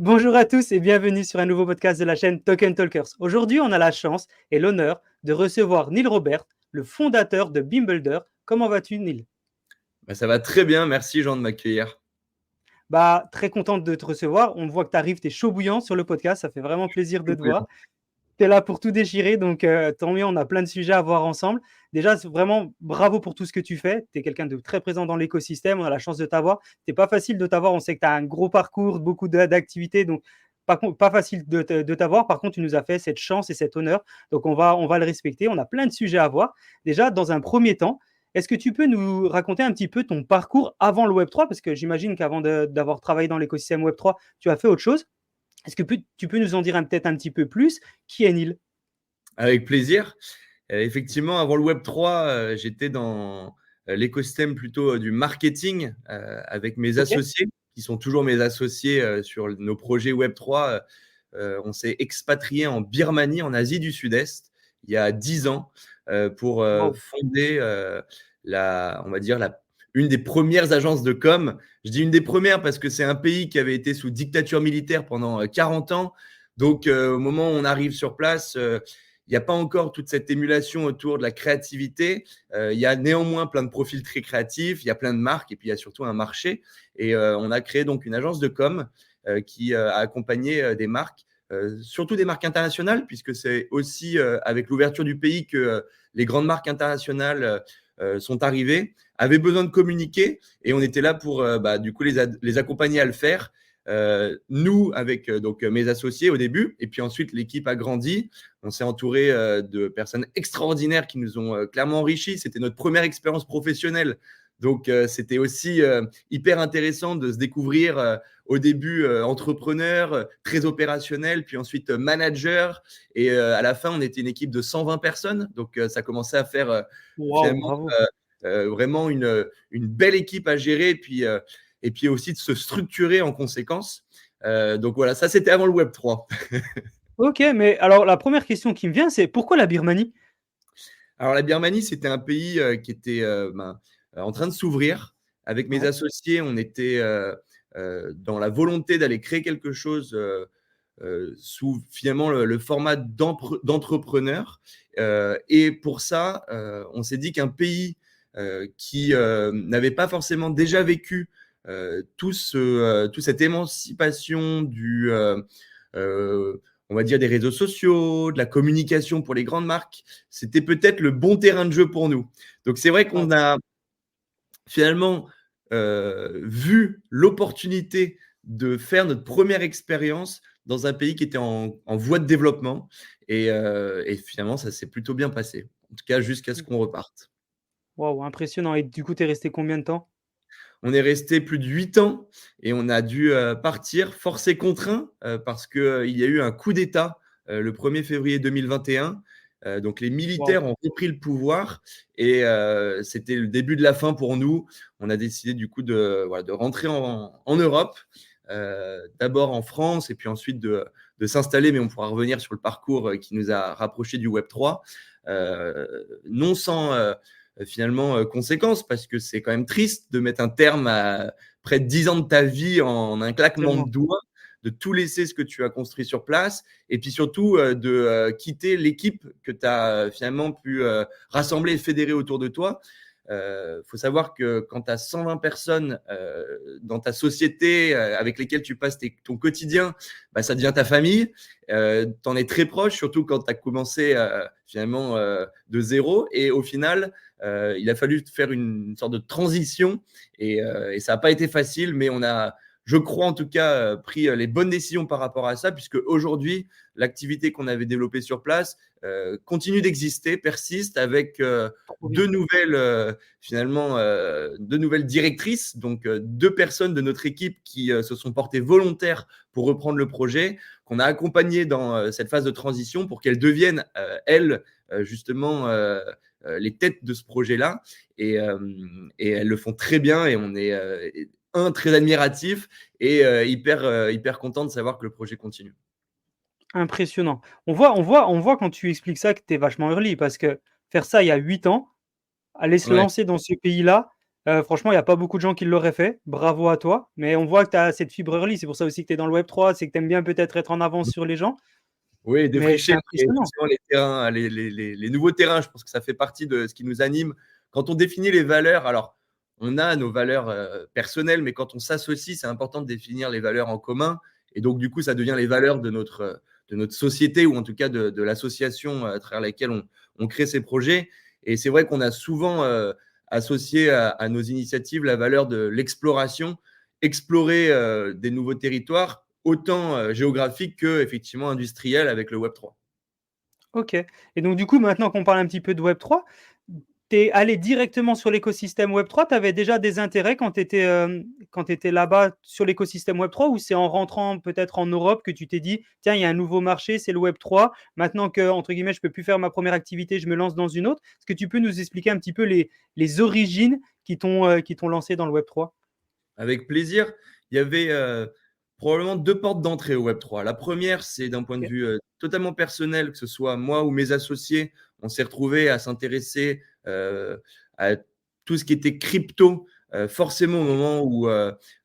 Bonjour à tous et bienvenue sur un nouveau podcast de la chaîne Token Talkers. Aujourd'hui, on a la chance et l'honneur de recevoir Neil Robert, le fondateur de Beambuilder. Comment vas-tu, Neil? Ça va très bien, merci Jean de m'accueillir. Très contente de te recevoir. On voit que tu arrives, tu es chaud bouillant sur le podcast. Ça fait vraiment plaisir de Tout te voir. brillant. Tu es là pour tout déchirer, donc tant mieux, on a plein de sujets à voir ensemble. Déjà, vraiment bravo pour tout ce que tu fais. Tu es quelqu'un de très présent dans l'écosystème. On a la chance de t'avoir. C'est pas facile de t'avoir. On sait que tu as un gros parcours, beaucoup d'activités, donc pas facile de t'avoir. Par contre, tu nous as fait cette chance et cet honneur. Donc, on va le respecter. On a plein de sujets à voir. Déjà, dans un premier temps, est-ce que tu peux nous raconter un petit peu ton parcours avant le Web3? Parce que j'imagine qu'avant d'avoir travaillé dans l'écosystème Web3, tu as fait autre chose. Est-ce que tu peux nous en dire peut-être un petit peu plus? Qui est Neil? Avec plaisir. Effectivement, avant le Web3, j'étais dans l'écosystème plutôt du marketing avec mes Ok. associés, qui sont toujours mes associés sur nos projets Web3. On s'est expatrié en Birmanie, en Asie du Sud-Est, il y a 10 ans, pour Wow. fonder on va dire, une des premières agences de com. Je dis une des premières parce que c'est un pays qui avait été sous dictature militaire pendant 40 ans. Donc, au moment où on arrive sur place, il n'y a pas encore toute cette émulation autour de la créativité. Il y a néanmoins plein de profils très créatifs, il y a plein de marques et puis il y a surtout un marché. Et on a créé donc une agence de com qui a accompagné des marques, surtout des marques internationales, puisque c'est aussi avec l'ouverture du pays que les grandes marques internationales sont arrivées, avaient besoin de communiquer et on était là pour du coup les accompagner à le faire. Nous, avec donc mes associés au début, et puis ensuite l'équipe a grandi. On s'est entouré de personnes extraordinaires qui nous ont clairement enrichis. C'était notre première expérience professionnelle. Donc, c'était aussi hyper intéressant de se découvrir au début entrepreneur, très opérationnel, puis ensuite manager. Et à la fin, on était une équipe de 120 personnes. Donc, ça commençait à faire Wow, finalement bravo. vraiment une belle équipe à gérer. Et puis aussi de se structurer en conséquence. Donc voilà, ça c'était avant le Web3. Ok, mais alors la première question qui me vient, c'est pourquoi la Birmanie? Alors la Birmanie, c'était un pays qui était en train de s'ouvrir. Avec mes Ouais. associés, on était dans la volonté d'aller créer quelque chose sous finalement le format d'entrepreneur. Et pour ça, on s'est dit qu'un pays qui n'avait pas forcément déjà vécu toute cette émancipation on va dire, des réseaux sociaux, de la communication pour les grandes marques, c'était peut-être le bon terrain de jeu pour nous. Donc c'est vrai Ouais. qu'on a finalement vu l'opportunité de faire notre première expérience dans un pays qui était en voie de développement. Et finalement, ça s'est plutôt bien passé. En tout cas, jusqu'à ce qu'on reparte. Waouh, impressionnant. Et du coup, tu es resté combien de temps? On est resté plus de 8 ans et on a dû partir forcé contraint parce qu'il y a eu un coup d'État le 1er février 2021. Donc les Waouh. militaires ont repris le pouvoir et c'était le début de la fin pour nous. On a décidé du coup de rentrer en Europe, d'abord en France et puis ensuite de s'installer, mais on pourra revenir sur le parcours qui nous a rapprochés du Web3. Non sans finalement conséquences, parce que c'est quand même triste de mettre un terme à près de 10 ans de ta vie en un claquement de Tellement. doigts, de tout laisser ce que tu as construit sur place, et puis surtout de quitter l'équipe que tu as finalement pu rassembler et fédérer autour de toi. Faut savoir que quand tu as 120 personnes dans ta société avec lesquelles tu passes ton quotidien, ça devient ta famille. Tu en es très proche, surtout quand tu as commencé finalement de zéro. Et au final, il a fallu faire une sorte de transition et ça n'a pas été facile, mais on a, je crois en tout cas, pris les bonnes décisions par rapport à ça, puisque aujourd'hui, l'activité qu'on avait développée sur place continue d'exister, persiste avec Trop bien. deux nouvelles directrices, donc deux personnes de notre équipe qui se sont portées volontaires pour reprendre le projet, qu'on a accompagné dans cette phase de transition pour qu'elles deviennent, elles, justement, les têtes de ce projet-là. Et elles le font très bien et on est, très admiratif et hyper content de savoir que le projet continue. Impressionnant. On voit quand tu expliques ça que tu es vachement early parce que faire ça il y a 8 ans, aller se Ouais. lancer dans ce pays-là, Franchement, il n'y a pas beaucoup de gens qui l'auraient fait. Bravo à toi. Mais on voit que tu as cette fibre early. C'est pour ça aussi que tu es dans le Web3. C'est que tu aimes bien peut-être être en avance sur les gens. Oui, Mais c'est défricher impressionnant. effectivement les terrains, les nouveaux terrains, je pense que ça fait partie de ce qui nous anime. Quand on définit les valeurs, alors on a nos valeurs personnelles, mais quand on s'associe, c'est important de définir les valeurs en commun. Et donc, du coup, ça devient les valeurs de notre société ou en tout cas de l'association à travers laquelle on crée ces projets. Et c'est vrai qu'on a souvent associé à nos initiatives la valeur de l'exploration, explorer des nouveaux territoires autant géographique que effectivement industriel avec le Web3. Ok. Et donc, du coup, maintenant qu'on parle un petit peu de Web3, tu es allé directement sur l'écosystème Web3. Tu avais déjà des intérêts quand tu étais là-bas sur l'écosystème Web3 ou c'est en rentrant peut-être en Europe que tu t'es dit, tiens, il y a un nouveau marché, c'est le Web3. Maintenant que, entre guillemets, je ne peux plus faire ma première activité, je me lance dans une autre. Est-ce que tu peux nous expliquer un petit peu les origines qui t'ont lancé dans le Web3? Avec plaisir. Il y avait probablement deux portes d'entrée au Web3. La première, c'est d'un point de Ok. vue totalement personnel, que ce soit moi ou mes associés, on s'est retrouvés à s'intéresser à tout ce qui était crypto. Forcément, au moment où,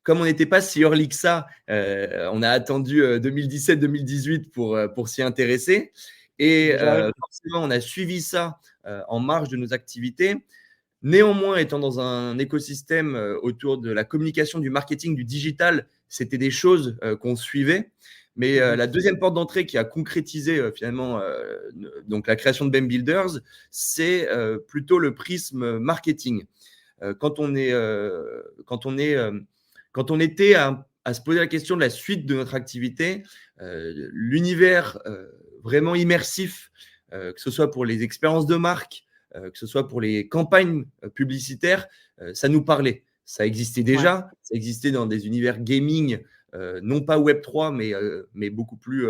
comme on n'était pas si early que ça, on a attendu 2017-2018 pour s'y intéresser. Et Déjà, forcément, on a suivi ça en marge de nos activités. Néanmoins, étant dans un écosystème autour de la communication, du marketing, du digital, c'était des choses qu'on suivait. Mais mhm. la deuxième porte d'entrée qui a concrétisé finalement donc la création de BEM Builders, c'est plutôt le prisme marketing. Quand on est, quand on était à se poser la question de la suite de notre activité, l'univers vraiment immersif, que ce soit pour les expériences de marque, que ce soit pour les campagnes publicitaires, ça nous parlait. Ça existait Ouais, déjà, ça existait dans des univers gaming, non pas Web3, mais beaucoup plus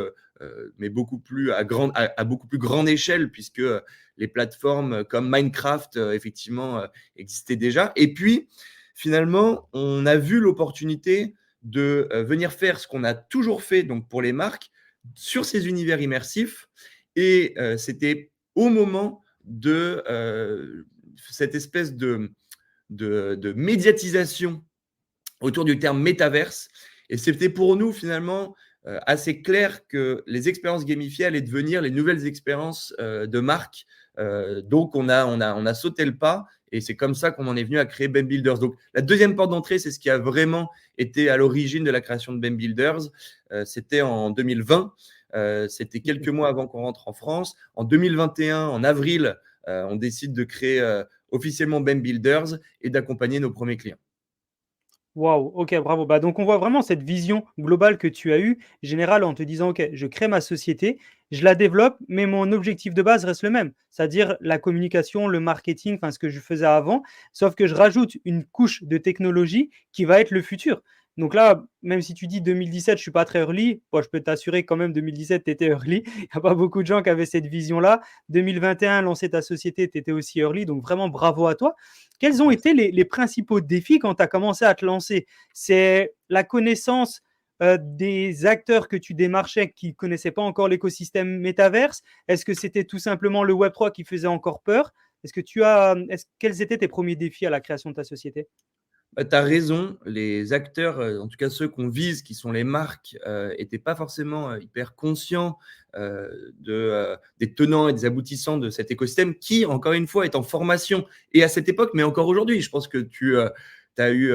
à beaucoup plus grande échelle, puisque les plateformes comme Minecraft, effectivement, existaient déjà. Et puis, finalement, on a vu l'opportunité de venir faire ce qu'on a toujours fait donc pour les marques sur ces univers immersifs. Et c'était au moment de cette espèce de médiatisation autour du terme métaverse. Et c'était pour nous finalement assez clair que les expériences gamifiées allaient devenir les nouvelles expériences de marque. Donc on a sauté le pas et c'est comme ça qu'on en est venu à créer BEM Builders. Donc la deuxième porte d'entrée, c'est ce qui a vraiment été à l'origine de la création de BEM Builders. C'était en 2020. C'était quelques mois avant qu'on rentre en France. En 2021, en avril, on décide de créer officiellement BEM Builders et d'accompagner nos premiers clients. waouh, ok, bravo. Bah, donc, on voit vraiment cette vision globale que tu as eue, générale, en te disant, ok, je crée ma société, je la développe, mais mon objectif de base reste le même, c'est-à-dire la communication, le marketing, enfin, ce que je faisais avant, sauf que je rajoute une couche de technologie qui va être le futur. Donc là, même si tu dis 2017, je suis pas très early, bon, je peux t'assurer quand même 2017, tu étais early. Il n'y a pas beaucoup de gens qui avaient cette vision-là. 2021, lancer ta société, tu étais aussi early. Donc vraiment, bravo à toi. Quels ont Merci. été les principaux défis quand tu as commencé à te lancer? C'est la connaissance des acteurs que tu démarchais qui ne connaissaient pas encore l'écosystème métaverse? Est-ce que c'était tout simplement le Web3 qui faisait encore peur? Quels étaient tes premiers défis à la création de ta société? Bah, tu as raison, les acteurs, en tout cas ceux qu'on vise, qui sont les marques, étaient pas forcément hyper conscients des tenants et des aboutissants de cet écosystème qui, encore une fois, est en formation. Et à cette époque, mais encore aujourd'hui, je pense que tu as eu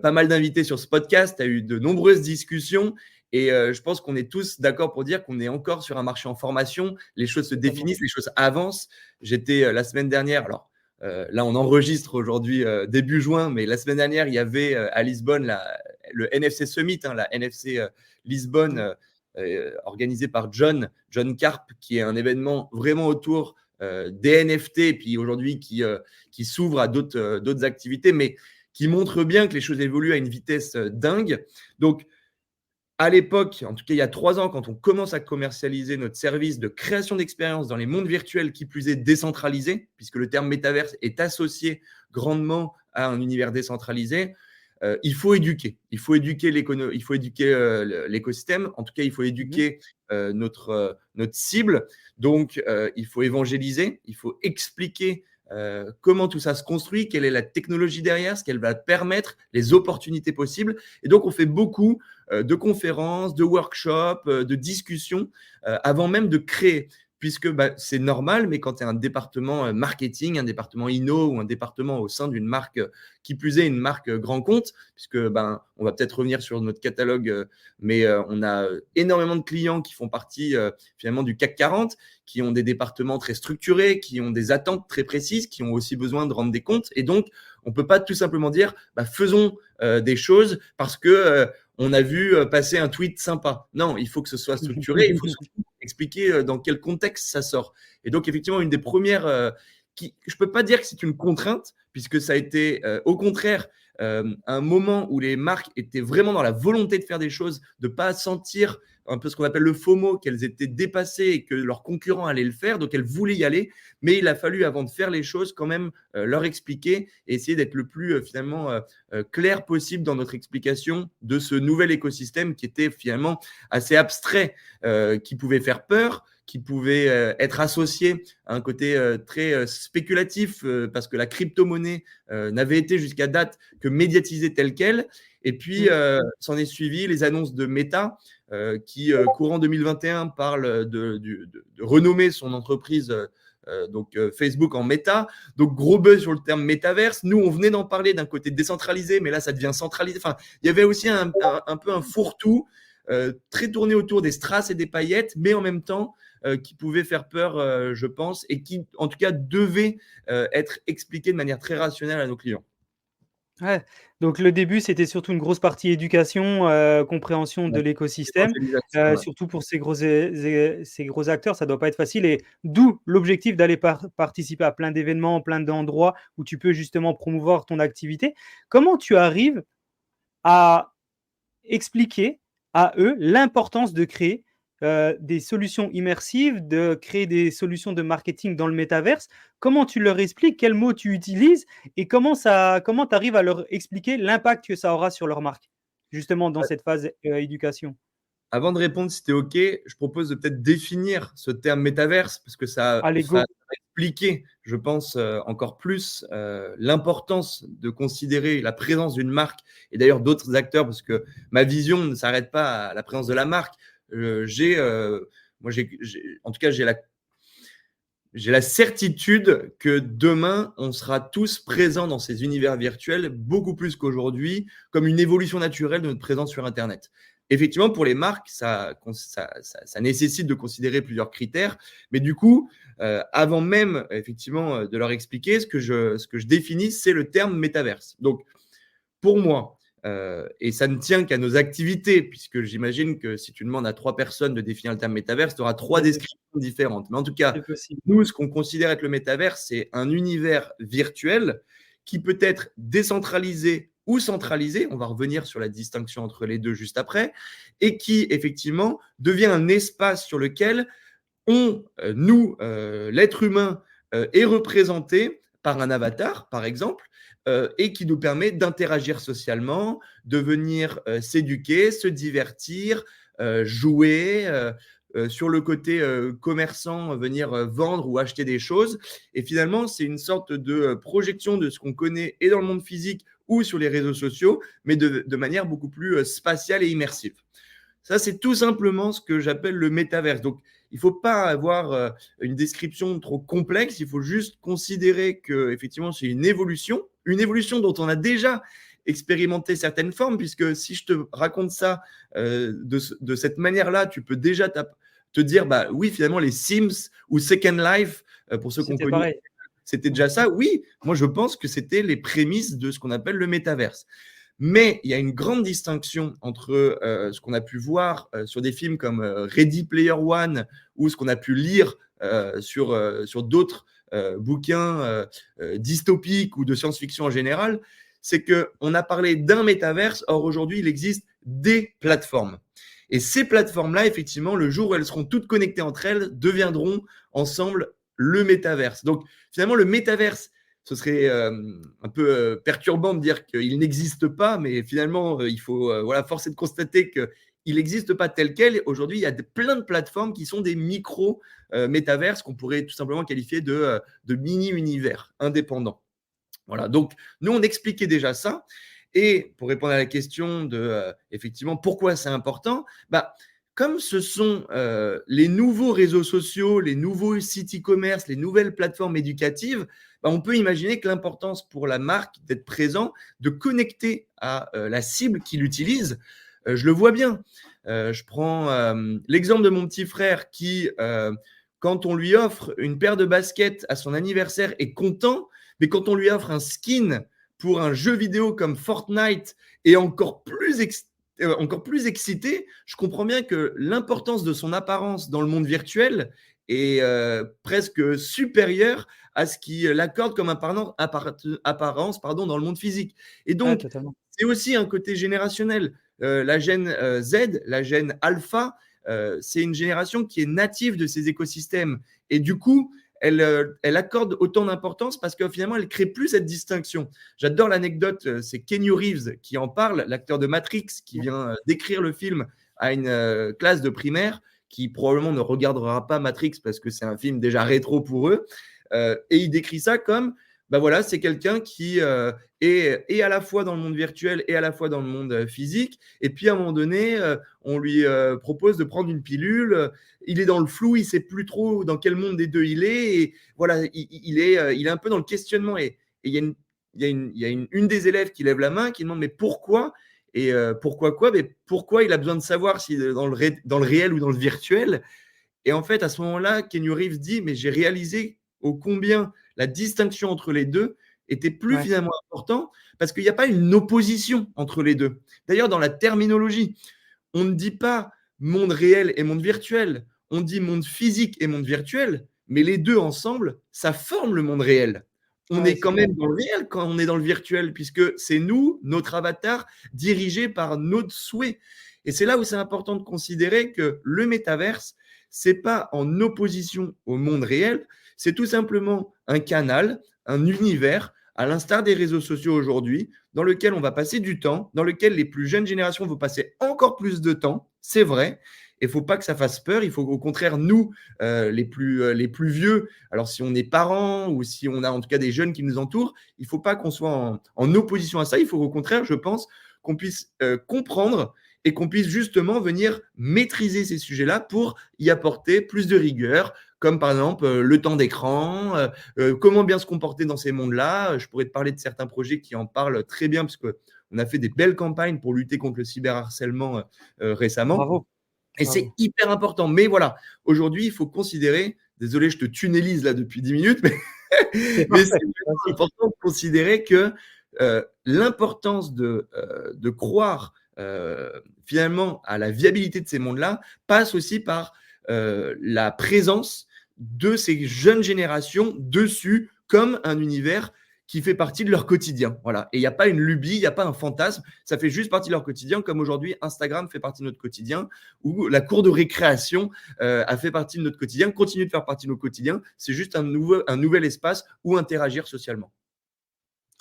pas mal d'invités sur ce podcast, tu as eu de nombreuses discussions. Et je pense qu'on est tous d'accord pour dire qu'on est encore sur un marché en formation. Les choses se Totalement. définissent, les choses avancent. J'étais la semaine dernière, alors là, on enregistre aujourd'hui début juin, mais la semaine dernière, il y avait à Lisbonne le NFC Summit, hein, la NFC Lisbonne, organisée par John Carp, qui est un événement vraiment autour des NFT, et puis aujourd'hui qui s'ouvre à d'autres activités, mais qui montre bien que les choses évoluent à une vitesse dingue. Donc, à l'époque, en tout cas il y a 3 ans, quand on commence à commercialiser notre service de création d'expériences dans les mondes virtuels, qui plus est décentralisé, puisque le terme métaverse est associé grandement à un univers décentralisé, il faut éduquer. Il faut éduquer l'écosystème. En tout cas, il faut Mhm. éduquer notre cible. Donc, il faut évangéliser, il faut expliquer comment tout ça se construit, quelle est la technologie derrière, ce qu'elle va permettre, les opportunités possibles. Et donc, on fait beaucoup de conférences, de workshops, de discussions avant même de créer. Puisque c'est normal, mais quand tu as un département marketing, un département inno ou un département au sein d'une marque, qui plus est une marque grand compte, puisque on va peut-être revenir sur notre catalogue, mais on a énormément de clients qui font partie finalement du CAC 40, qui ont des départements très structurés, qui ont des attentes très précises, qui ont aussi besoin de rendre des comptes. Et donc, on ne peut pas tout simplement dire faisons des choses parce que on a vu passer un tweet sympa. Non, il faut que ce soit structuré, il faut surtout expliquer dans quel contexte ça sort. Et donc, effectivement, une des premières, je ne peux pas dire que c'est une contrainte, puisque ça a été au contraire un moment où les marques étaient vraiment dans la volonté de faire des choses, de ne pas sentir un peu ce qu'on appelle le FOMO, qu'elles étaient dépassées et que leurs concurrents allaient le faire, donc elles voulaient y aller, mais il a fallu, avant de faire les choses, quand même leur expliquer et essayer d'être le plus finalement clair possible dans notre explication de ce nouvel écosystème qui était finalement assez abstrait, qui pouvait faire peur, qui pouvait être associé à un côté très spéculatif, parce que la crypto-monnaie n'avait été jusqu'à date que médiatisée telle qu'elle. Et puis, s'en est suivi les annonces de Meta, qui, courant 2021, parle de renommer son entreprise donc Facebook en Meta. Donc, gros buzz sur le terme métaverse. Nous, on venait d'en parler d'un côté décentralisé, mais là, ça devient centralisé. Enfin, il y avait aussi un peu un fourre-tout très tourné autour des strass et des paillettes, mais en même temps, qui pouvait faire peur, je pense, et qui, en tout cas, devait être expliqué de manière très rationnelle à nos clients. Ouais, donc le début, c'était surtout une grosse partie éducation, compréhension de Ouais, l'écosystème, évangélisation, ouais. surtout pour ces gros acteurs, ça doit pas être facile et d'où l'objectif d'aller participer à plein d'événements, plein d'endroits où tu peux justement promouvoir ton activité. Comment tu arrives à expliquer à eux l'importance de créer des solutions immersives, de créer des solutions de marketing dans le métaverse? Comment tu leur expliques? Quels mots tu utilises? Et comment tu arrives à leur expliquer l'impact que ça aura sur leur marque, justement dans cette phase éducation? Avant de répondre, si tu es OK, je propose de peut-être définir ce terme métaverse, parce que Allez, ça va go. expliquer, je pense, encore plus l'importance de considérer la présence d'une marque et d'ailleurs d'autres acteurs, parce que ma vision ne s'arrête pas à la présence de la marque. En tout cas, j'ai la certitude que demain, on sera tous présents dans ces univers virtuels beaucoup plus qu'aujourd'hui, comme une évolution naturelle de notre présence sur Internet. Effectivement, pour les marques, ça nécessite de considérer plusieurs critères, mais du coup, avant même effectivement de leur expliquer, ce que je définis, c'est le terme métaverse. Donc, pour moi, et ça ne tient qu'à nos activités, puisque j'imagine que si tu demandes à 3 personnes de définir le terme métaverse, tu auras 3 C'est descriptions différentes. Mais en tout cas, c'est possible. nous, ce qu'on considère être le métaverse, c'est un univers virtuel qui peut être décentralisé ou centralisé. On va revenir sur la distinction entre les deux juste après, et qui effectivement devient un espace sur lequel l'être humain, est représenté par un avatar, par exemple, et qui nous permet d'interagir socialement, de venir s'éduquer, se divertir, jouer, sur le côté commerçant, venir vendre ou acheter des choses. Et finalement, c'est une sorte de projection de ce qu'on connaît et dans le monde physique ou sur les réseaux sociaux, mais de manière beaucoup plus spatiale et immersive. Ça, c'est tout simplement ce que j'appelle le métaverse. Donc, il ne faut pas avoir une description trop complexe. Il faut juste considérer que effectivement, c'est une évolution dont on a déjà expérimenté certaines formes, puisque si je te raconte ça de cette manière-là, tu peux déjà te dire, oui, finalement, les Sims ou Second Life, pour ceux qu'on C'était connaît, pareil. c'était déjà ça. Oui, moi, je pense que c'était les prémices de ce qu'on appelle le métaverse. Mais il y a une grande distinction entre ce qu'on a pu voir sur des films comme Ready Player One ou ce qu'on a pu lire sur d'autres bouquins dystopiques ou de science-fiction en général. C'est qu'on a parlé d'un métaverse, or aujourd'hui, il existe des plateformes. Et ces plateformes-là, effectivement, le jour où elles seront toutes connectées entre elles, deviendront ensemble le métaverse. Donc, finalement, le métaverse, ce serait un peu perturbant de dire qu'il n'existe pas, mais finalement, il faut force est de constater qu'il il n'existe pas tel quel. Aujourd'hui, il y a plein de plateformes qui sont des micro-métaverses qu'on pourrait tout simplement qualifier de mini-univers indépendants. Voilà, donc nous, on expliquait déjà ça. Et pour répondre à la question de, effectivement, pourquoi c'est important, comme ce sont les nouveaux réseaux sociaux, les nouveaux sites e-commerce, les nouvelles plateformes éducatives, on peut imaginer que l'importance pour la marque d'être présent, de connecter à la cible qui l'utilise, je le vois bien. Je prends l'exemple de mon petit frère qui, quand on lui offre une paire de baskets à son anniversaire, est content, mais quand on lui offre un skin pour un jeu vidéo comme Fortnite et encore plus excité, je comprends bien que l'importance de son apparence dans le monde virtuel est presque supérieure à ce qu'il accorde comme apparence dans le monde physique. Et Ouais, donc, totalement. c'est aussi un côté générationnel. La gène Z, la gène alpha, c'est une génération qui est native de ces écosystèmes. Et du coup, elle accorde autant d'importance parce que finalement, elle ne crée plus cette distinction. J'adore l'anecdote, c'est Keanu Reeves qui en parle, l'acteur de Matrix, qui vient décrire le film à une classe de primaire qui probablement ne regardera pas Matrix parce que c'est un film déjà rétro pour eux. Et il décrit ça comme, voilà, c'est quelqu'un qui est à la fois dans le monde virtuel et à la fois dans le monde physique. Et puis à un moment donné, on lui propose de prendre une pilule. Il est dans le flou, il ne sait plus trop dans quel monde des deux il est. Et voilà, il est un peu dans le questionnement. Et il y a une des élèves qui lève la main, qui demande mais pourquoi? Et pourquoi quoi? Mais pourquoi il a besoin de savoir si dans le réel ou dans le virtuel? Et en fait, à ce moment-là, Keanu Reeves dit mais j'ai réalisé ô combien la distinction entre les deux était plus Ouais. finalement important parce qu'il n'y a pas une opposition entre les deux. D'ailleurs, dans la terminologie, on ne dit pas monde réel et monde virtuel, on dit monde physique et monde virtuel, mais les deux ensemble, ça forme le monde réel. On Ouais, est c'est quand clair. même dans le réel quand on est dans le virtuel, puisque c'est nous, notre avatar, dirigé par notre souhait. Et c'est là où c'est important de considérer que le métaverse, c'est pas en opposition au monde réel, c'est tout simplement un canal, un univers, à l'instar des réseaux sociaux aujourd'hui, dans lequel on va passer du temps, dans lequel les plus jeunes générations vont passer encore plus de temps, c'est vrai. Il ne faut pas que ça fasse peur. Il faut au contraire, nous, les plus vieux, alors si on est parents ou si on a en tout cas des jeunes qui nous entourent, il ne faut pas qu'on soit en opposition à ça. Il faut au contraire, je pense, qu'on puisse comprendre et qu'on puisse justement venir maîtriser ces sujets-là pour y apporter plus de rigueur, comme par exemple le temps d'écran, comment bien se comporter dans ces mondes-là. Je pourrais te parler de certains projets qui en parlent très bien, parce qu'on a fait des belles campagnes pour lutter contre le cyberharcèlement récemment. Bravo. Et c'est Bravo. hyper important. Mais voilà, aujourd'hui, il faut considérer, désolé, je te tunnelise là depuis 10 minutes, mais, C'est mais c'est parfait. vraiment Merci. important de considérer que l'importance de croire finalement à la viabilité de ces mondes-là passe aussi par la présence de ces jeunes générations dessus comme un univers qui fait partie de leur quotidien. Voilà. Et il n'y a pas une lubie, il n'y a pas un fantasme, ça fait juste partie de leur quotidien, comme aujourd'hui Instagram fait partie de notre quotidien, ou la cour de récréation a fait partie de notre quotidien, continue de faire partie de notre quotidien. C'est juste un nouvel espace où interagir socialement.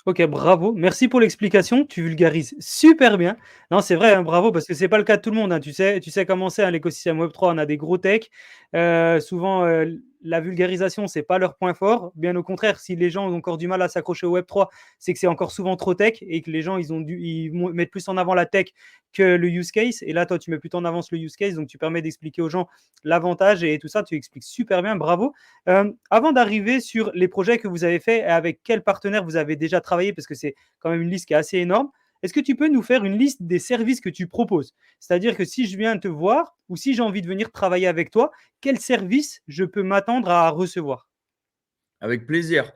OK, bravo. Merci pour l'explication. Tu vulgarises super bien. Non, c'est vrai, hein, bravo, parce que c'est pas le cas de tout le monde, hein. Tu sais comment c'est, hein, l'écosystème Web3, on a des gros techs. Souvent, la vulgarisation, c'est pas leur point fort. Bien au contraire, si les gens ont encore du mal à s'accrocher au Web3, c'est que c'est encore souvent trop tech et que les gens, ils mettent plus en avant la tech que le use case. Et là, toi, tu mets plutôt en avance le use case, donc tu permets d'expliquer aux gens l'avantage et tout ça. Tu expliques super bien, bravo. Avant d'arriver sur les projets que vous avez faits et avec quels partenaires vous avez déjà travaillé, parce que c'est quand même une liste qui est assez énorme, est-ce que tu peux nous faire une liste des services que tu proposes? C'est-à-dire que si je viens te voir ou si j'ai envie de venir travailler avec toi, quel service je peux m'attendre à recevoir? Avec plaisir.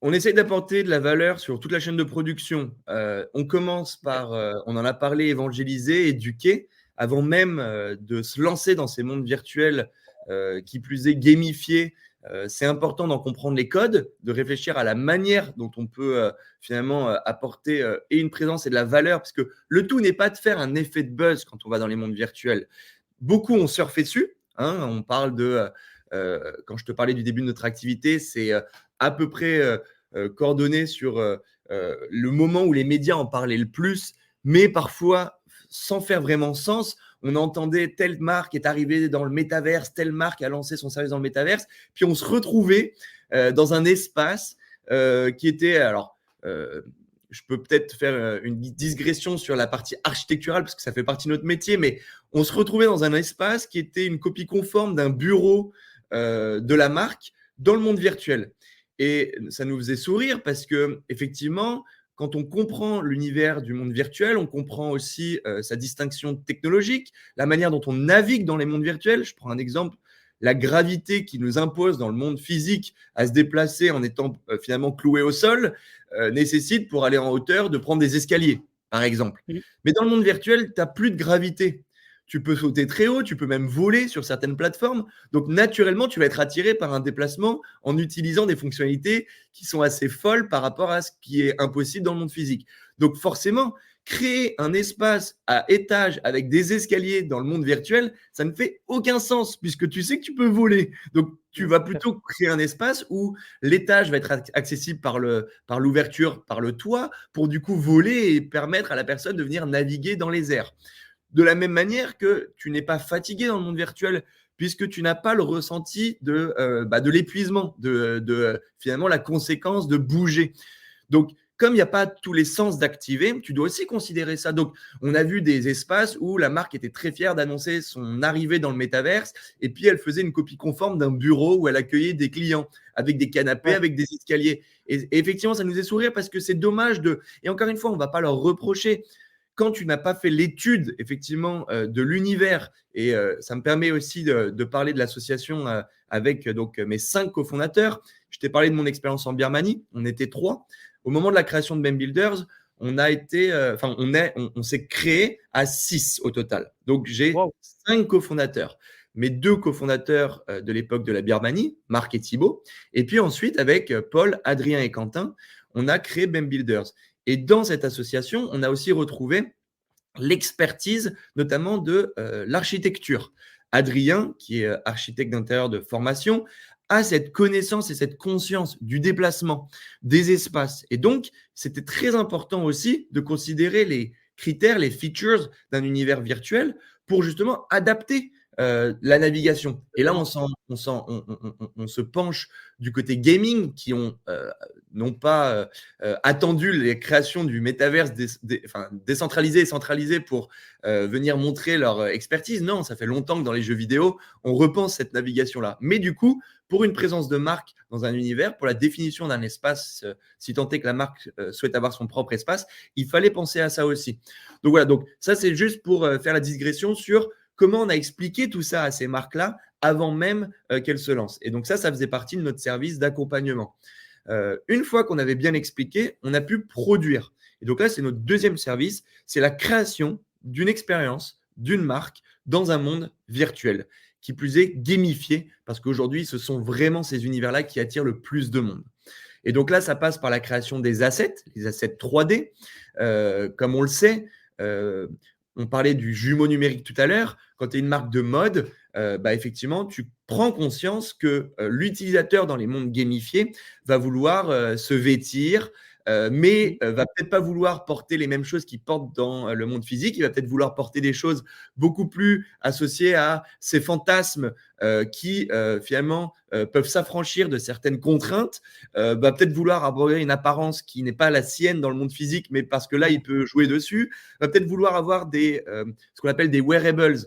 On essaye d'apporter de la valeur sur toute la chaîne de production. On commence par, on en a parlé, évangéliser, éduquer, avant même de se lancer dans ces mondes virtuels, qui plus est gamifiés. C'est important d'en comprendre les codes, de réfléchir à la manière dont on peut finalement apporter et une présence et de la valeur, parce que le tout n'est pas de faire un effet de buzz quand on va dans les mondes virtuels. Beaucoup ont surfé dessus, hein. On parle de, quand je te parlais du début de notre activité, c'est à peu près coordonné sur le moment où les médias en parlaient le plus, mais parfois sans faire vraiment sens. on entendait telle marque est arrivée dans le métaverse, telle marque a lancé son service dans le métaverse. Puis on se retrouvait dans un espace qui était, alors, je peux peut-être faire une digression sur la partie architecturale parce que ça fait partie de notre métier, mais on se retrouvait dans un espace qui était une copie conforme d'un bureau de la marque dans le monde virtuel. Et ça nous faisait sourire parce que, effectivement, quand on comprend l'univers du monde virtuel, on comprend aussi sa distinction technologique, la manière dont on navigue dans les mondes virtuels. Je prends un exemple, la gravité qui nous impose dans le monde physique à se déplacer en étant finalement cloué au sol nécessite pour aller en hauteur de prendre des escaliers, par exemple. Mmh. Mais dans le monde virtuel, tu n'as plus de gravité. Tu peux sauter très haut, tu peux même voler sur certaines plateformes. Donc, naturellement, tu vas être attiré par un déplacement en utilisant des fonctionnalités qui sont assez folles par rapport à ce qui est impossible dans le monde physique. Donc, forcément, créer un espace à étage avec des escaliers dans le monde virtuel, ça ne fait aucun sens puisque tu sais que tu peux voler. Donc, tu vas plutôt créer un espace où l'étage va être accessible par l'ouverture, par le toit, pour du coup voler et permettre à la personne de venir naviguer dans les airs. De la même manière que tu n'es pas fatigué dans le monde virtuel, puisque tu n'as pas le ressenti de l'épuisement, de finalement la conséquence de bouger. Donc, comme il n'y a pas tous les sens d'activer, tu dois aussi considérer ça. Donc, on a vu des espaces où la marque était très fière d'annoncer son arrivée dans le métaverse, et puis elle faisait une copie conforme d'un bureau où elle accueillait des clients, avec des canapés, avec des escaliers. Et effectivement, ça nous fait sourire parce que c'est dommage de… Et encore une fois, on ne va pas leur reprocher. Quand tu n'as pas fait l'étude, effectivement, de l'univers, et ça me permet aussi de parler de l'association avec donc mes 5 cofondateurs. Je t'ai parlé de mon expérience en Birmanie. On était 3. Au moment de la création de BAM Builders, on s'est créé à 6 au total. Donc, j'ai 5 cofondateurs. Mes 2 cofondateurs de l'époque de la Birmanie, Marc et Thibaut. Et puis ensuite, avec Paul, Adrien et Quentin, on a créé BAM Builders. Et dans cette association, on a aussi retrouvé l'expertise, notamment de l'architecture. Adrien, qui est architecte d'intérieur de formation, a cette connaissance et cette conscience du déplacement, des espaces. Et donc, c'était très important aussi de considérer les critères, les features d'un univers virtuel pour justement adapter la navigation. Et là, on se penche du côté gaming qui n'ont pas attendu les créations du métaverse décentralisé et centralisé pour venir montrer leur expertise. Non, ça fait longtemps que dans les jeux vidéo, on repense cette navigation-là. Mais du coup, pour une présence de marque dans un univers, pour la définition d'un espace, si tant est que la marque souhaite avoir son propre espace, il fallait penser à ça aussi. Donc voilà, donc ça c'est juste pour faire la digression sur comment on a expliqué tout ça à ces marques-là avant même qu'elles se lancent. Et donc ça faisait partie de notre service d'accompagnement. Une fois qu'on avait bien expliqué, on a pu produire. Et donc là, c'est notre deuxième service, c'est la création d'une expérience, d'une marque dans un monde virtuel, qui plus est gamifié, parce qu'aujourd'hui, ce sont vraiment ces univers-là qui attirent le plus de monde. Et donc là, ça passe par la création des assets, les assets 3D. Comme on le sait, on parlait du jumeau numérique tout à l'heure. Quand tu es une marque de mode, effectivement, tu prends conscience que l'utilisateur dans les mondes gamifiés va vouloir se vêtir, mais va peut-être pas vouloir porter les mêmes choses qu'il porte dans le monde physique. Il va peut-être vouloir porter des choses beaucoup plus associées à ses fantasmes qui finalement peuvent s'affranchir de certaines contraintes. Va peut-être vouloir avoir une apparence qui n'est pas la sienne dans le monde physique, mais parce que là, il peut jouer dessus. Va peut-être vouloir avoir ce qu'on appelle des wearables,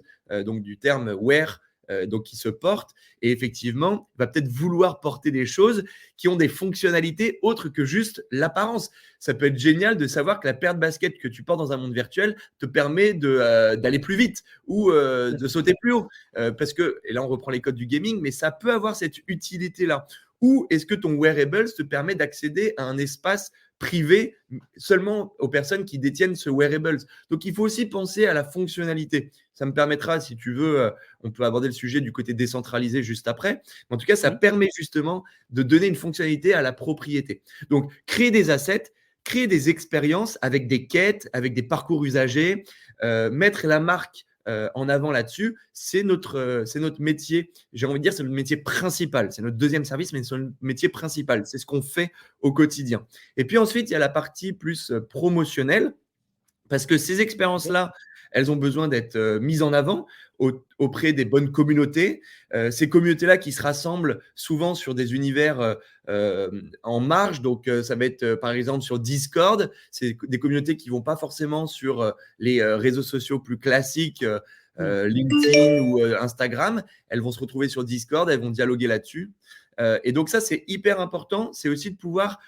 donc du terme wear, donc qui se portent, et effectivement, va peut-être vouloir porter des choses qui ont des fonctionnalités autres que juste l'apparence. Ça peut être génial de savoir que la paire de baskets que tu portes dans un monde virtuel te permet d'aller plus vite ou de sauter plus haut. Parce que, et là on reprend les codes du gaming, mais ça peut avoir cette utilité-là. Ou est-ce que ton wearable te permet d'accéder à un espace privé seulement aux personnes qui détiennent ce wearable? Donc, il faut aussi penser à la fonctionnalité. Ça me permettra, si tu veux, on peut aborder le sujet du côté décentralisé juste après. Mais en tout cas, ça permet justement de donner une fonctionnalité à la propriété. Donc, créer des assets, créer des expériences avec des quêtes, avec des parcours usagers, mettre la marque en avant là-dessus, c'est notre métier. J'ai envie de dire, c'est notre métier principal. C'est notre deuxième service, mais c'est notre métier principal. C'est ce qu'on fait au quotidien. Et puis ensuite, il y a la partie plus promotionnelle, parce que ces expériences-là, elles ont besoin d'être mises en avant auprès des bonnes communautés. Ces communautés-là qui se rassemblent souvent sur des univers en marge. Donc, ça va être par exemple sur Discord. C'est des communautés qui ne vont pas forcément sur les réseaux sociaux plus classiques, LinkedIn ou Instagram. Elles vont se retrouver sur Discord, elles vont dialoguer là-dessus. Et donc ça, c'est hyper important. C'est aussi de pouvoir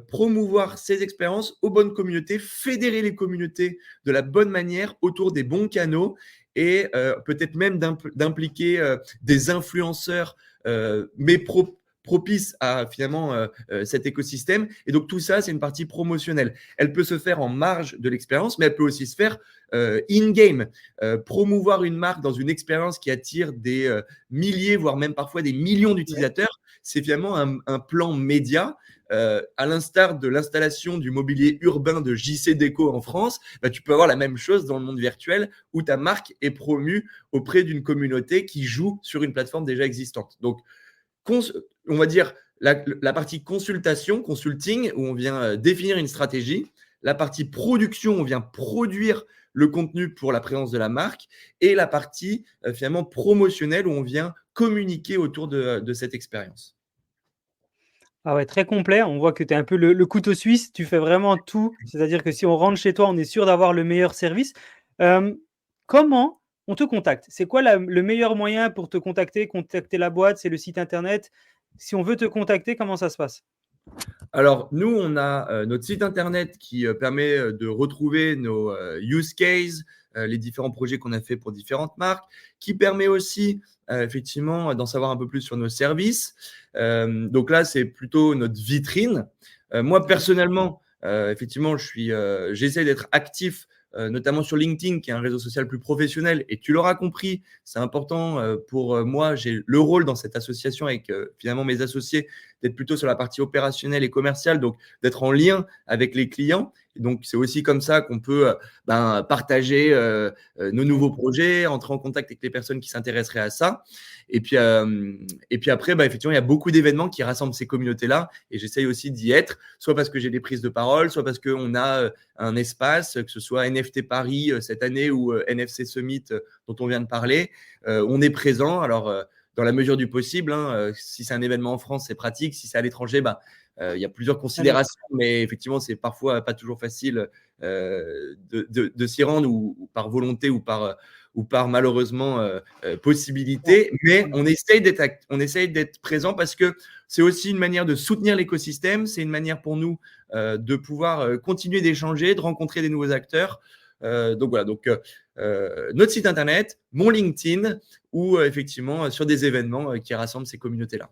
promouvoir ces expériences aux bonnes communautés, fédérer les communautés de la bonne manière autour des bons canaux et peut-être même d'impliquer des influenceurs, mais propices à finalement cet écosystème. Et donc tout ça, c'est une partie promotionnelle. Elle peut se faire en marge de l'expérience, mais elle peut aussi se faire in-game. Promouvoir une marque dans une expérience qui attire des milliers, voire même parfois des millions d'utilisateurs, c'est finalement un plan média. À l'instar de l'installation du mobilier urbain de JC Déco en France, bah, tu peux avoir la même chose dans le monde virtuel où ta marque est promue auprès d'une communauté qui joue sur une plateforme déjà existante. Donc, on va dire la partie consulting, où on vient définir une stratégie, la partie production, où on vient produire le contenu pour la présence de la marque, et la partie finalement promotionnelle, où on vient communiquer autour de cette expérience. Ah ouais, très complet. On voit que tu es un peu le couteau suisse. Tu fais vraiment tout. C'est-à-dire que si on rentre chez toi, on est sûr d'avoir le meilleur service. Comment on te contacte? C'est quoi le meilleur moyen pour te contacter la boîte? C'est le site internet. Si on veut te contacter, comment ça se passe? Alors, nous, on a notre site internet qui permet de retrouver nos use cases, les différents projets qu'on a fait pour différentes marques, qui permet aussi effectivement d'en savoir un peu plus sur nos services. Donc là, c'est plutôt notre vitrine. Moi, personnellement, effectivement, j'essaie d'être actif, notamment sur LinkedIn, qui est un réseau social plus professionnel. Et tu l'auras compris, c'est important pour moi. J'ai le rôle dans cette association avec finalement mes associés d'être plutôt sur la partie opérationnelle et commerciale, donc d'être en lien avec les clients. Et donc, c'est aussi comme ça qu'on peut partager nos nouveaux projets, entrer en contact avec les personnes qui s'intéresseraient à ça. Et puis après, effectivement, il y a beaucoup d'événements qui rassemblent ces communautés-là. Et j'essaye aussi d'y être, soit parce que j'ai des prises de parole, soit parce qu'on a un espace, que ce soit NFT Paris cette année ou NFC Summit dont on vient de parler. On est présent. Alors, dans la mesure du possible, si c'est un événement en France, c'est pratique. Si c'est à l'étranger, il y a plusieurs considérations, mais effectivement, c'est parfois pas toujours facile de s'y rendre, ou par volonté ou par malheureusement possibilité. Mais on essaye d'être présent parce que c'est aussi une manière de soutenir l'écosystème. C'est une manière pour nous de pouvoir continuer d'échanger, de rencontrer des nouveaux acteurs. Donc voilà, notre site internet, mon LinkedIn, ou effectivement sur des événements qui rassemblent ces communautés-là.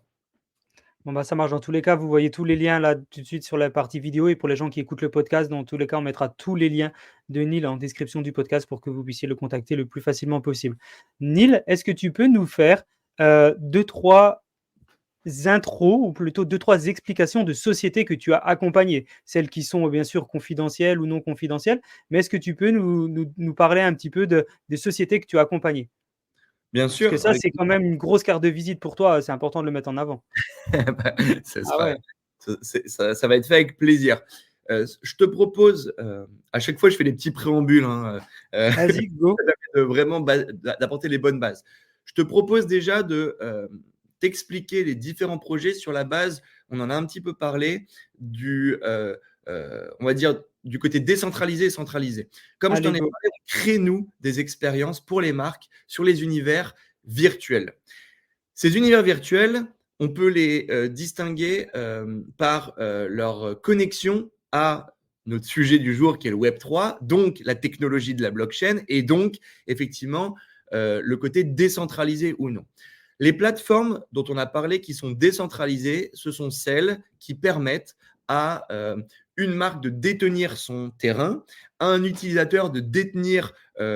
Bon, ça marche. Dans tous les cas, vous voyez tous les liens là tout de suite sur la partie vidéo. Et pour les gens qui écoutent le podcast, dans tous les cas, on mettra tous les liens de Neil en description du podcast pour que vous puissiez le contacter le plus facilement possible. Neil, est-ce que tu peux nous faire 2-3 intros, ou plutôt 2-3 explications de sociétés que tu as accompagnées, celles qui sont bien sûr confidentielles ou non confidentielles, mais est-ce que tu peux nous parler un petit peu des sociétés que tu as accompagnées? Bien Parce que sûr, ça, c'est quand même une grosse carte de visite pour toi, c'est important de le mettre en avant. ça Ah ouais. va être fait avec plaisir. Je te propose, à chaque fois, je fais des petits préambules. Vas-y, go. De vraiment d'apporter les bonnes bases. Je te propose déjà de t'expliquer les différents projets sur la base, on en a un petit peu parlé, on va dire, du côté décentralisé et centralisé. Comme je t'en ai parlé, crée-nous des expériences pour les marques sur les univers virtuels. Ces univers virtuels, on peut les distinguer par leur connexion à notre sujet du jour qui est le Web3, donc la technologie de la blockchain, et donc effectivement le côté décentralisé ou non. Les plateformes dont on a parlé qui sont décentralisées, ce sont celles qui permettent à une marque de détenir son terrain, à un utilisateur de détenir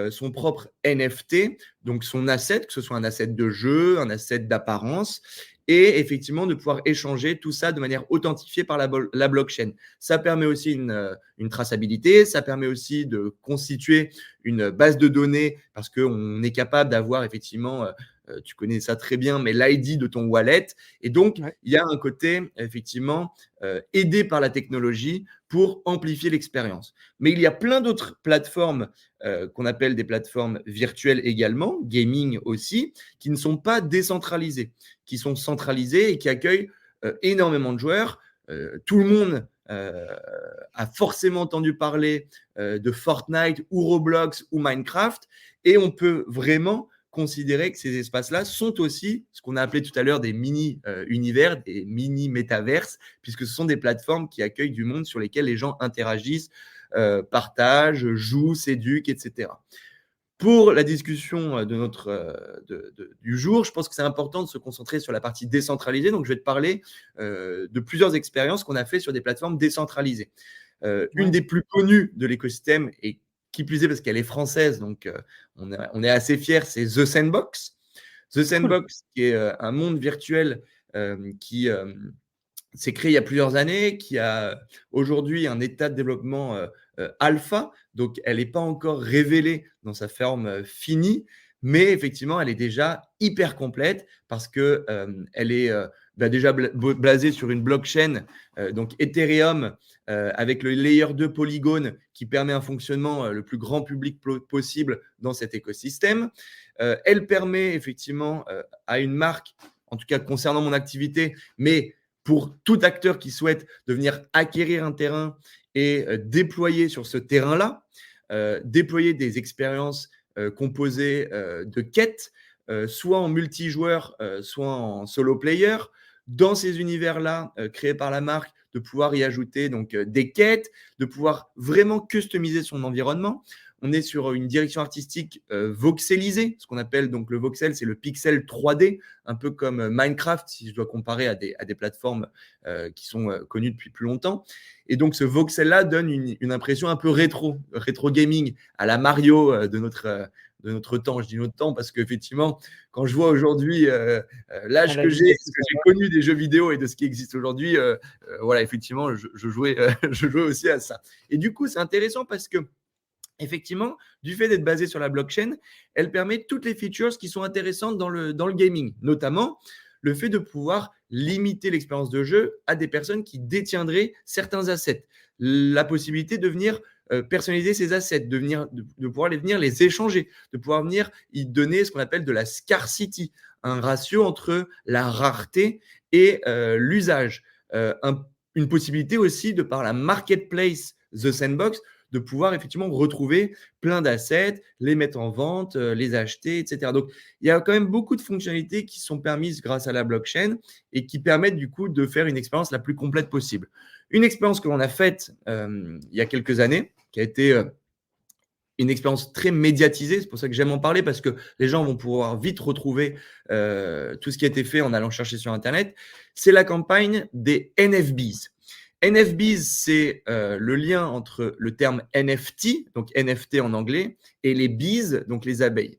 son propre NFT, donc son asset, que ce soit un asset de jeu, un asset d'apparence, et effectivement de pouvoir échanger tout ça de manière authentifiée par la blockchain. Ça permet aussi une traçabilité, ça permet aussi de constituer une base de données parce qu'on est capable d'avoir effectivement tu connais ça très bien, mais l'ID de ton wallet. Et donc, Ouais. il y a un côté, effectivement, aidé par la technologie pour amplifier l'expérience. Mais il y a plein d'autres plateformes qu'on appelle des plateformes virtuelles également, gaming aussi, qui ne sont pas décentralisées, qui sont centralisées et qui accueillent énormément de joueurs. Tout le monde a forcément entendu parler de Fortnite ou Roblox ou Minecraft, et on peut vraiment considérer que ces espaces-là sont aussi ce qu'on a appelé tout à l'heure des mini-univers, des mini-métaverses, puisque ce sont des plateformes qui accueillent du monde sur lesquelles les gens interagissent, partagent, jouent, s'éduquent, etc. Pour la discussion du jour, je pense que c'est important de se concentrer sur la partie décentralisée. Donc, je vais te parler de plusieurs expériences qu'on a fait sur des plateformes décentralisées. Une Ouais. des plus connues de l'écosystème, et qui plus est parce qu'elle est française, donc on est assez fiers, c'est The Sandbox. The Cool. Sandbox, qui est un monde virtuel qui s'est créé il y a plusieurs années, qui a aujourd'hui un état de développement alpha, donc elle n'est pas encore révélée dans sa forme finie, mais effectivement, elle est déjà hyper complète parce que elle est déjà basée sur une blockchain, donc Ethereum, avec le layer 2 Polygon qui permet un fonctionnement le plus grand public possible dans cet écosystème. Elle permet effectivement à une marque, en tout cas concernant mon activité, mais pour tout acteur qui souhaite de venir acquérir un terrain et déployer sur ce terrain-là, déployer des expériences composées de quêtes, soit en multijoueur, soit en solo player. Dans ces univers-là, créés par la marque, de pouvoir y ajouter donc des quêtes, de pouvoir vraiment customiser son environnement. On est sur une direction artistique voxelisée. Ce qu'on appelle donc le voxel, c'est le pixel 3D, un peu comme Minecraft, si je dois comparer à des plateformes qui sont connues depuis plus longtemps. Et donc, ce voxel-là donne une impression un peu rétro gaming, à la Mario de notre temps. Je dis notre temps parce qu'effectivement, quand je vois aujourd'hui À l'âge la que j'ai, vitesse ce où que ça j'ai va. connu des jeux vidéo et de ce qui existe aujourd'hui, voilà, effectivement, je jouais, je jouais aussi à ça. Et du coup, c'est intéressant parce que effectivement, du fait d'être basée sur la blockchain, elle permet toutes les features qui sont intéressantes dans le gaming, notamment le fait de pouvoir limiter l'expérience de jeu à des personnes qui détiendraient certains assets. La possibilité de venir personnaliser ces assets, de pouvoir venir les échanger, de pouvoir venir y donner ce qu'on appelle de la scarcity, un ratio entre la rareté et l'usage. Une possibilité aussi, de par la marketplace The Sandbox, de pouvoir effectivement retrouver plein d'assets, les mettre en vente, les acheter, etc. Donc, il y a quand même beaucoup de fonctionnalités qui sont permises grâce à la blockchain et qui permettent du coup de faire une expérience la plus complète possible. Une expérience que l'on a faite il y a quelques années, qui a été une expérience très médiatisée, c'est pour ça que j'aime en parler, parce que les gens vont pouvoir vite retrouver tout ce qui a été fait en allant chercher sur Internet, c'est la campagne des NFBs. NFBs, c'est le lien entre le terme NFT, donc NFT en anglais, et les bees, donc les abeilles.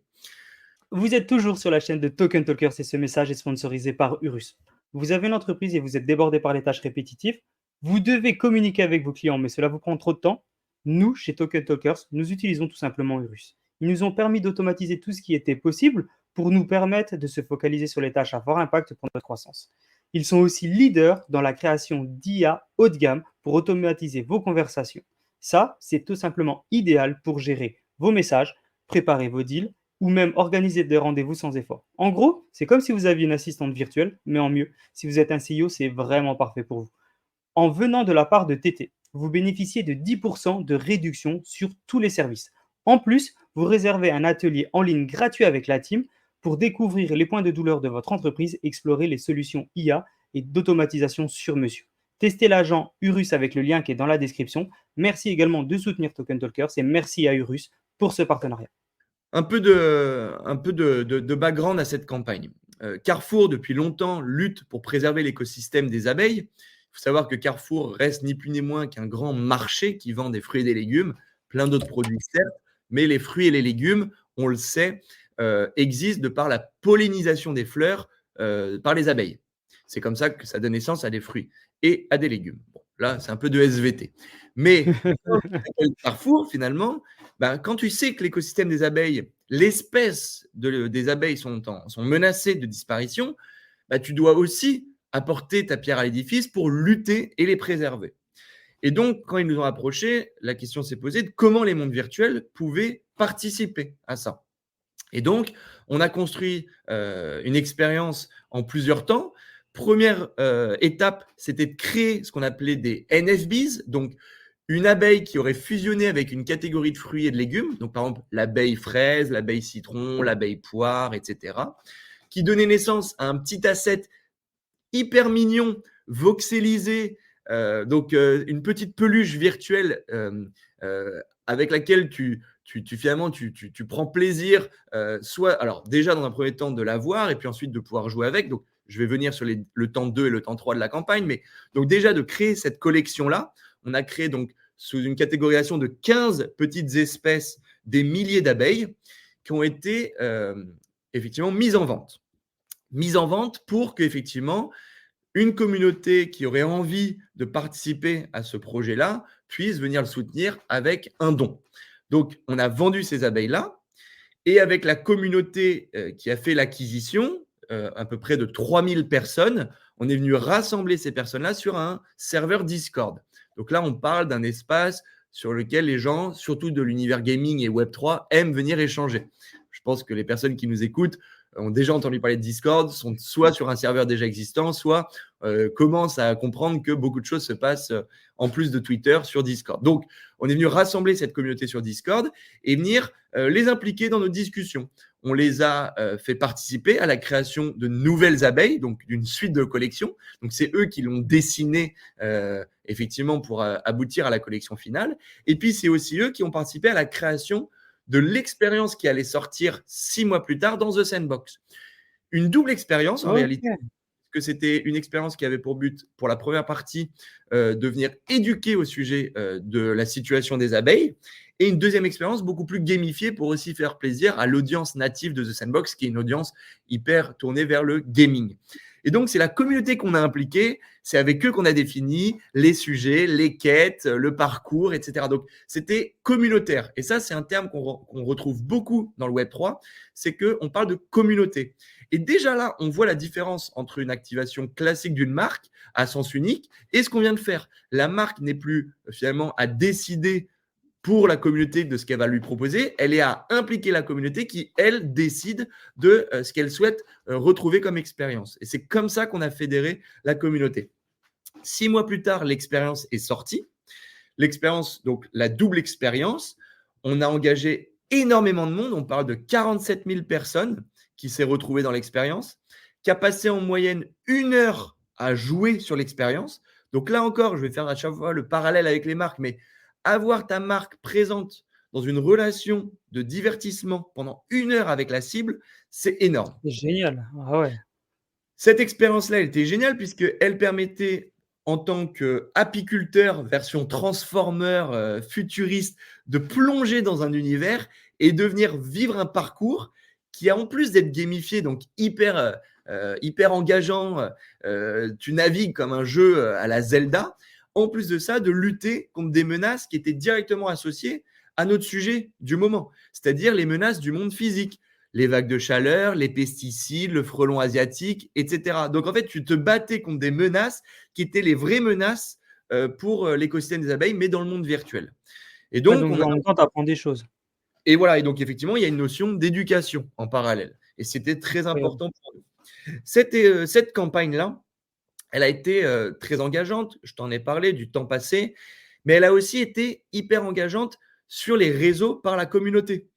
Vous êtes toujours sur la chaîne de Token Talkers et ce message est sponsorisé par Urus. Vous avez une entreprise et vous êtes débordé par les tâches répétitives. Vous devez communiquer avec vos clients, mais cela vous prend trop de temps. Nous, chez Token Talkers, nous utilisons tout simplement Urus. Ils nous ont permis d'automatiser tout ce qui était possible pour nous permettre de se focaliser sur les tâches à fort impact pour notre croissance. Ils sont aussi leaders dans la création d'IA haut de gamme pour automatiser vos conversations. Ça, c'est tout simplement idéal pour gérer vos messages, préparer vos deals ou même organiser des rendez-vous sans effort. En gros, c'est comme si vous aviez une assistante virtuelle, mais en mieux. Si vous êtes un CEO, c'est vraiment parfait pour vous. En venant de la part de TT, vous bénéficiez de 10% de réduction sur tous les services. En plus, vous réservez un atelier en ligne gratuit avec la team pour découvrir les points de douleur de votre entreprise, explorer les solutions IA et d'automatisation sur mesure. Testez l'agent Urus avec le lien qui est dans la description. Merci également de soutenir Token Talkers et merci à Urus pour ce partenariat. Un peu de background à cette campagne. Carrefour, depuis longtemps, lutte pour préserver l'écosystème des abeilles. Il faut savoir que Carrefour reste ni plus ni moins qu'un grand marché qui vend des fruits et des légumes, plein d'autres produits certes, mais les fruits et les légumes, on le sait, existent de par la pollinisation des fleurs par les abeilles. C'est comme ça que ça donne naissance à des fruits et à des légumes. Bon, là, c'est un peu de SVT. Mais quand tu t'appelles Carrefour, finalement, quand tu sais que l'écosystème des abeilles, l'espèce des abeilles sont menacées de disparition, tu dois aussi apporter ta pierre à l'édifice pour lutter et les préserver. Et donc, quand ils nous ont approchés, la question s'est posée de comment les mondes virtuels pouvaient participer à ça. Et donc, on a construit une expérience en plusieurs temps. Première étape, c'était de créer ce qu'on appelait des NFBs, donc une abeille qui aurait fusionné avec une catégorie de fruits et de légumes, donc par exemple l'abeille fraise, l'abeille citron, l'abeille poire, etc., qui donnait naissance à un petit asset hyper mignon, voxelisé, donc une petite peluche virtuelle avec laquelle finalement tu prends plaisir, soit alors déjà dans un premier temps de la voir et puis ensuite de pouvoir jouer avec. Donc je vais venir sur le temps 2 et le temps 3 de la campagne, mais donc déjà de créer cette collection-là, on a créé donc sous une catégorisation de 15 petites espèces des milliers d'abeilles qui ont été effectivement mises en vente. Mises en vente pour qu'effectivement une communauté qui aurait envie de participer à ce projet-là puisse venir le soutenir avec un don. Donc, on a vendu ces abeilles-là et avec la communauté qui a fait l'acquisition, à peu près de 3000 personnes, on est venu rassembler ces personnes-là sur un serveur Discord. Donc là, on parle d'un espace sur lequel les gens, surtout de l'univers gaming et Web3, aiment venir échanger. Je pense que les personnes qui nous écoutent ont déjà entendu parler de Discord, sont soit sur un serveur déjà existant, soit commencent à comprendre que beaucoup de choses se passent en plus de Twitter sur Discord. Donc, on est venu rassembler cette communauté sur Discord et venir les impliquer dans nos discussions. On les a fait participer à la création de nouvelles abeilles, donc d'une suite de collections. Donc, c'est eux qui l'ont dessiné effectivement pour aboutir à la collection finale. Et puis, c'est aussi eux qui ont participé à la création de l'expérience qui allait sortir 6 mois plus tard dans The Sandbox. Une double expérience en réalité, que c'était une expérience qui avait pour but, pour la première partie, de venir éduquer au sujet de la situation des abeilles, et une deuxième expérience beaucoup plus gamifiée pour aussi faire plaisir à l'audience native de The Sandbox, qui est une audience hyper tournée vers le gaming. Et donc, c'est la communauté qu'on a impliquée, c'est avec eux qu'on a défini les sujets, les quêtes, le parcours, etc. Donc, c'était communautaire. Et ça, c'est un terme qu'on retrouve beaucoup dans le Web3, c'est qu'on parle de communauté. Et déjà là, on voit la différence entre une activation classique d'une marque à sens unique et ce qu'on vient de faire. La marque n'est plus finalement à décider pour la communauté de ce qu'elle va lui proposer, elle est à impliquer la communauté qui, elle, décide de ce qu'elle souhaite retrouver comme expérience. Et c'est comme ça qu'on a fédéré la communauté. 6 mois plus tard, l'expérience est sortie. L'expérience, donc la double expérience, on a engagé énormément de monde, on parle de 47 000 personnes qui s'est retrouvée dans l'expérience, qui a passé en moyenne 1 heure à jouer sur l'expérience. Donc là encore, je vais faire à chaque fois le parallèle avec les marques, mais avoir ta marque présente dans une relation de divertissement pendant 1 heure avec la cible, c'est énorme. C'est génial. Ah ouais. Cette expérience-là, elle était géniale puisqu'elle permettait, en tant qu'apiculteur version transformer futuriste, de plonger dans un univers et de venir vivre un parcours qui, en plus d'être gamifié, donc hyper engageant, tu navigues comme un jeu à la Zelda. En plus de ça, de lutter contre des menaces qui étaient directement associées à notre sujet du moment, c'est-à-dire les menaces du monde physique, les vagues de chaleur, les pesticides, le frelon asiatique, etc. Donc en fait, tu te battais contre des menaces qui étaient les vraies menaces pour l'écosystème des abeilles, mais dans le monde virtuel. Et donc, en même temps, tu apprends des choses. Et voilà, et donc effectivement, il y a une notion d'éducation en parallèle. Et c'était très important pour nous. Cette campagne-là, elle a été très engageante. Je t'en ai parlé du temps passé, mais elle a aussi été hyper engageante sur les réseaux par la communauté.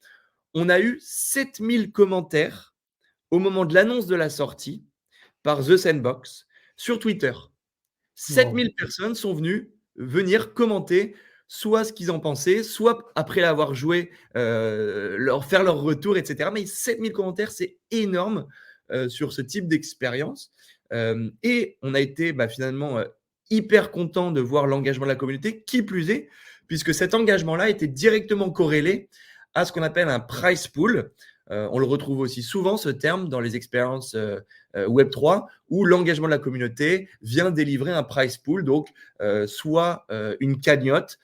On a eu 7000 commentaires au moment de l'annonce de la sortie par The Sandbox sur Twitter. 7000 personnes sont venues venir commenter soit ce qu'ils en pensaient, soit après l'avoir joué, faire leur retour, etc. Mais 7000 commentaires, c'est énorme sur ce type d'expérience. Et on a été finalement hyper content de voir l'engagement de la communauté, qui plus est, puisque cet engagement-là était directement corrélé à ce qu'on appelle un price pool. On le retrouve aussi souvent, ce terme, dans les expériences Web3, où l'engagement de la communauté vient délivrer un price pool, donc soit une cagnotte,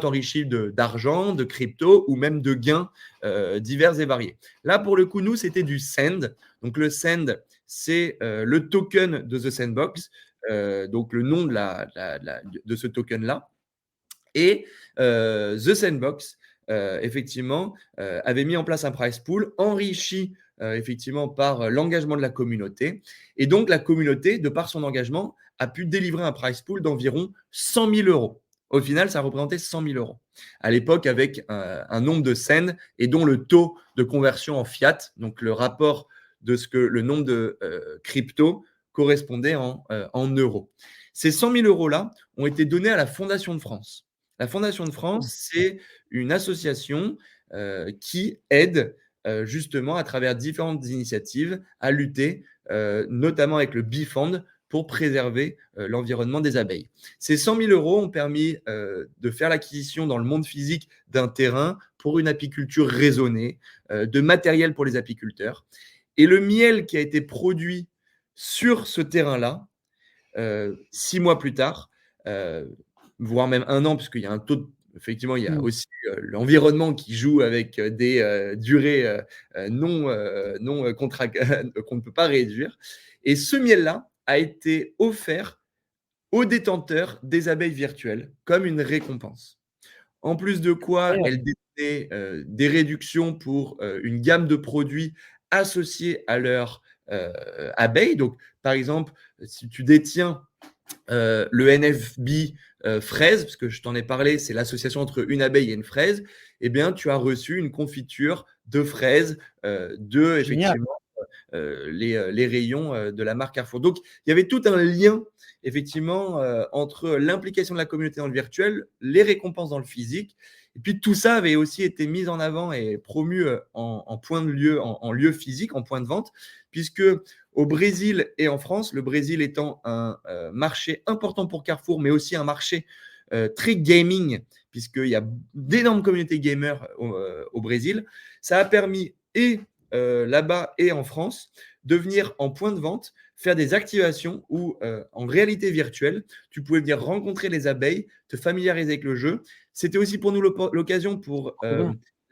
enrichie d'argent, de crypto ou même de gains divers et variés. Là, pour le coup, nous, c'était du Send. Donc, le Send, c'est le token de The Sandbox, donc le nom de ce token-là. Et The Sandbox, effectivement, avait mis en place un price pool enrichi effectivement par l'engagement de la communauté. Et donc, la communauté, de par son engagement, a pu délivrer un price pool d'environ 100 000 euros. Au final, ça représentait 100 000 euros. À l'époque, avec un nombre de cents et dont le taux de conversion en fiat, donc le rapport de ce que le nombre de crypto correspondait en euros. Ces 100 000 euros-là ont été donnés à la Fondation de France. La Fondation de France, c'est une association qui aide justement à travers différentes initiatives à lutter, notamment avec le Bifend, pour préserver l'environnement des abeilles. Ces 100 000 euros ont permis de faire l'acquisition dans le monde physique d'un terrain pour une apiculture raisonnée, de matériel pour les apiculteurs. Et le miel qui a été produit sur ce terrain-là, 6 mois plus tard, voire même 1 an, puisqu'il y a un taux de… Effectivement, il y a aussi l'environnement qui joue avec des durées qu'on ne peut pas réduire. Et ce miel-là a été offert aux détenteurs des abeilles virtuelles comme une récompense. En plus de quoi, elle détenait des réductions pour une gamme de produits associés à leur abeilles. Donc, par exemple, si tu détiens le NFB fraise, parce que je t'en ai parlé, c'est l'association entre une abeille et une fraise, eh bien, tu as reçu une confiture de fraises effectivement, les rayons de la marque Carrefour. Donc, il y avait tout un lien, effectivement, entre l'implication de la communauté dans le virtuel, les récompenses dans le physique. Et puis, tout ça avait aussi été mis en avant et promu en point de lieu, en lieu physique, en point de vente, puisque au Brésil et en France, le Brésil étant un marché important pour Carrefour, mais aussi un marché très gaming, puisqu'il y a d'énormes communautés gamers au Brésil, ça a permis là-bas et en France de venir en point de vente, faire des activations où en réalité virtuelle, tu pouvais venir rencontrer les abeilles, te familiariser avec le jeu. C'était aussi pour nous l'occasion pour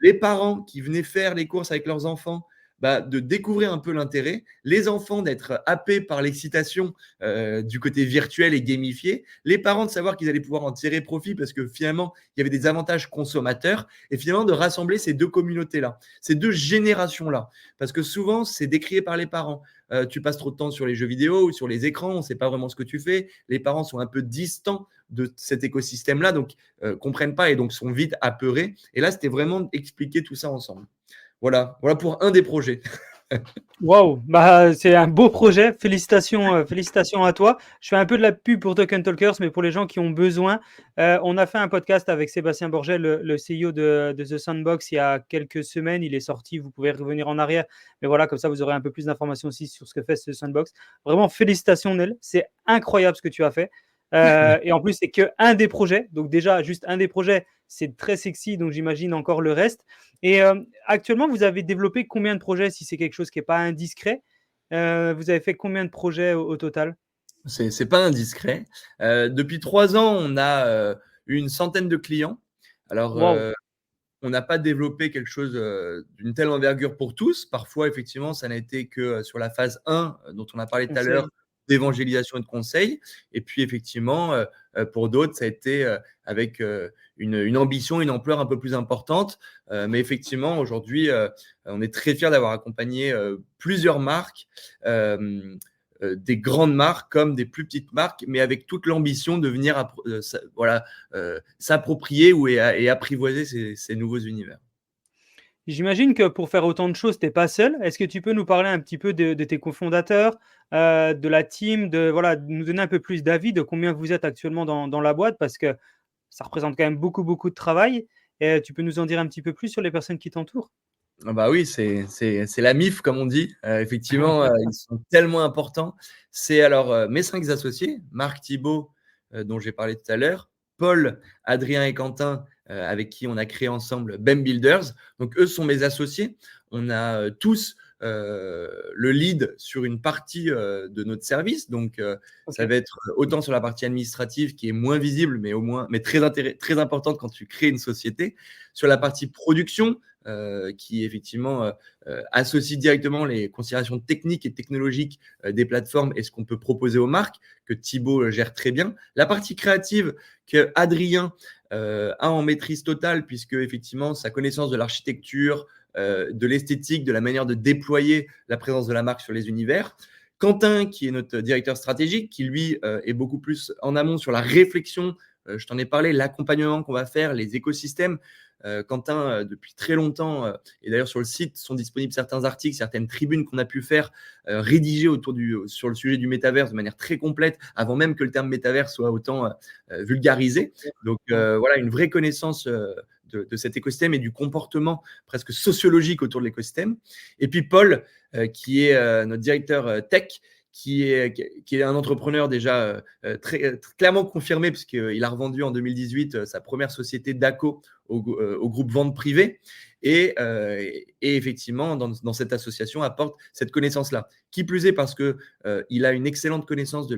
les parents qui venaient faire les courses avec leurs enfants, de découvrir un peu l'intérêt, les enfants d'être happés par l'excitation du côté virtuel et gamifié, les parents de savoir qu'ils allaient pouvoir en tirer profit parce que finalement, il y avait des avantages consommateurs, et finalement de rassembler ces deux communautés-là, ces deux générations-là. Parce que souvent, c'est décrié par les parents. Tu passes trop de temps sur les jeux vidéo ou sur les écrans, on ne sait pas vraiment ce que tu fais. Les parents sont un peu distants de cet écosystème-là, donc comprennent pas et donc sont vite apeurés. Et là, c'était vraiment expliquer tout ça ensemble. Voilà pour un des projets. Waouh, c'est un beau projet. Félicitations, félicitations à toi. Je fais un peu de la pub pour Token Talkers, mais pour les gens qui ont besoin, on a fait un podcast avec Sébastien Borget, le CEO de The Sandbox, il y a quelques semaines. Il est sorti, vous pouvez revenir en arrière. Mais voilà, comme ça, vous aurez un peu plus d'informations aussi sur ce que fait The Sandbox. Vraiment, félicitations, Nel. C'est incroyable ce que tu as fait. Et en plus, c'est qu'un des projets. Donc déjà, juste un des projets, c'est très sexy. Donc j'imagine encore le reste. Et actuellement, vous avez développé combien de projets, si c'est quelque chose qui n'est pas indiscret? Vous avez fait combien de projets au total? C'est pas indiscret. Depuis 3 ans, on a une centaine de clients. Alors, Wow. on n'a pas développé quelque chose d'une telle envergure pour tous. Parfois, effectivement, ça n'a été que sur la phase 1 dont on a parlé tout à l'heure, d'évangélisation et de conseil. Et puis, effectivement, pour d'autres, ça a été avec une ambition, une ampleur un peu plus importante. Mais effectivement, aujourd'hui, on est très fiers d'avoir accompagné plusieurs marques, des grandes marques comme des plus petites marques, mais avec toute l'ambition de venir s'approprier et apprivoiser ces nouveaux univers. J'imagine que pour faire autant de choses, tu n'es pas seul. Est-ce que tu peux nous parler un petit peu de tes cofondateurs, de la team, nous donner un peu plus d'avis de combien vous êtes actuellement dans la boîte, parce que ça représente quand même beaucoup, beaucoup de travail. Et tu peux nous en dire un petit peu plus sur les personnes qui t'entourent? Ah bah oui, c'est la MIF, comme on dit. Effectivement, ils sont tellement importants. C'est alors mes 5 associés, Marc, Thibaut, dont j'ai parlé tout à l'heure, Paul, Adrien et Quentin, avec qui on a créé ensemble BEM Builders. Donc, eux sont mes associés. On a tous le lead sur une partie de notre service. Donc, ça va être autant sur la partie administrative qui est moins visible, mais très importante quand tu crées une société. Sur la partie production, qui effectivement associe directement les considérations techniques et technologiques des plateformes et ce qu'on peut proposer aux marques, que Thibaut gère très bien. La partie créative que Adrien a en maîtrise totale, puisque effectivement sa connaissance de l'architecture, de l'esthétique, de la manière de déployer la présence de la marque sur les univers. Quentin, qui est notre directeur stratégique, qui lui est beaucoup plus en amont sur la réflexion, je t'en ai parlé, l'accompagnement qu'on va faire, les écosystèmes. Quentin, depuis très longtemps, et d'ailleurs sur le site sont disponibles certains articles, certaines tribunes qu'on a pu faire, rédigées sur le sujet du métaverse de manière très complète, avant même que le terme métaverse soit autant vulgarisé. Donc voilà, une vraie connaissance de cet écosystème et du comportement presque sociologique autour de l'écosystème. Et puis Paul, qui est notre directeur tech, qui est un entrepreneur déjà très clairement confirmé, puisqu'il a revendu en 2018 sa première société DACO au groupe Vente Privée. Et effectivement, dans cette association, apporte cette connaissance-là. Qui plus est parce qu'il a une excellente connaissance de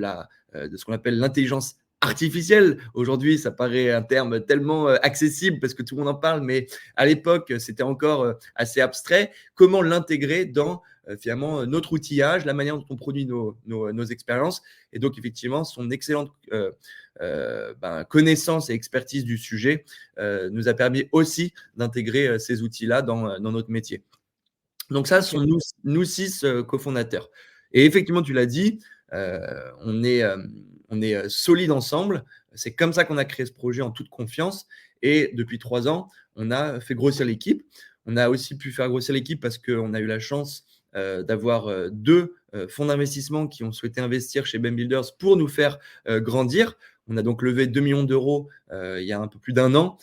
ce qu'on appelle l'intelligence artificielle. Aujourd'hui, ça paraît un terme tellement accessible parce que tout le monde en parle, mais à l'époque, c'était encore assez abstrait. Comment l'intégrer dans finalement notre outillage, la manière dont on produit nos expériences. Et donc, effectivement, son excellente connaissance et expertise du sujet nous a permis aussi d'intégrer ces outils-là dans notre métier. Donc ça, ce sont nous 6 cofondateurs. Et effectivement, tu l'as dit, on est solide ensemble. C'est comme ça qu'on a créé ce projet en toute confiance. Et depuis 3 ans, on a fait grossir l'équipe. On a aussi pu faire grossir l'équipe parce qu'on a eu la chance d'avoir 2 fonds d'investissement qui ont souhaité investir chez BEM Builders pour nous faire grandir. On a donc levé 2 millions d'euros il y a un peu plus d'1 an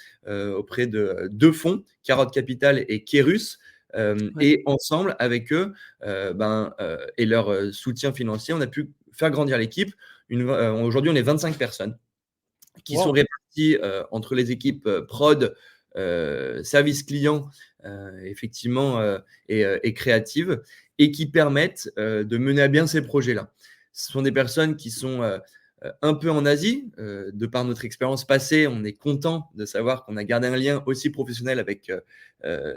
auprès de 2 fonds, Carotte Capital et Kérus. Et ensemble, avec eux et leur soutien financier, on a pu faire grandir l'équipe. Aujourd'hui, on est 25 personnes qui sont réparties entre les équipes prod, service client, effectivement, et créative, et qui permettent de mener à bien ces projets-là. Ce sont des personnes qui sont un peu en Asie. De par notre expérience passée, on est content de savoir qu'on a gardé un lien aussi professionnel avec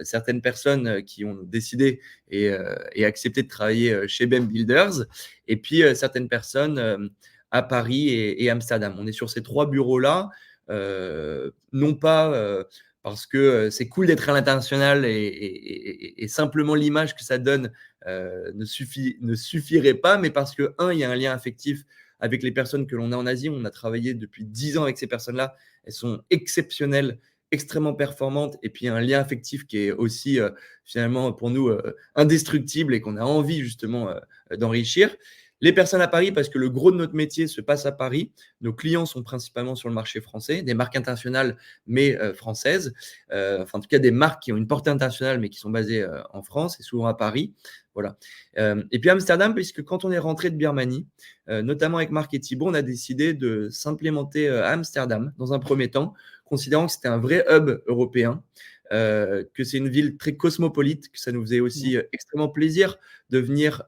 certaines personnes qui ont décidé et accepté de travailler chez BEM Builders, et puis certaines personnes à Paris et Amsterdam. On est sur ces 3 bureaux-là, non pas parce que c'est cool d'être à l'international et simplement l'image que ça donne ne suffirait pas, mais parce que, il y a un lien affectif avec les personnes que l'on a en Asie. On a travaillé depuis 10 ans avec ces personnes-là. Elles sont exceptionnelles, extrêmement performantes, et puis un lien affectif qui est aussi finalement pour nous indestructible et qu'on a envie justement d'enrichir. Les personnes à Paris, parce que le gros de notre métier se passe à Paris. Nos clients sont principalement sur le marché français, des marques internationales, mais françaises. En tout cas, des marques qui ont une portée internationale, mais qui sont basées en France et souvent à Paris. Voilà. Et puis Amsterdam, puisque quand on est rentré de Birmanie, notamment avec Marc et Thibault, on a décidé de s'implémenter à Amsterdam dans un premier temps, considérant que c'était un vrai hub européen, que c'est une ville très cosmopolite, que ça nous faisait aussi extrêmement plaisir de venir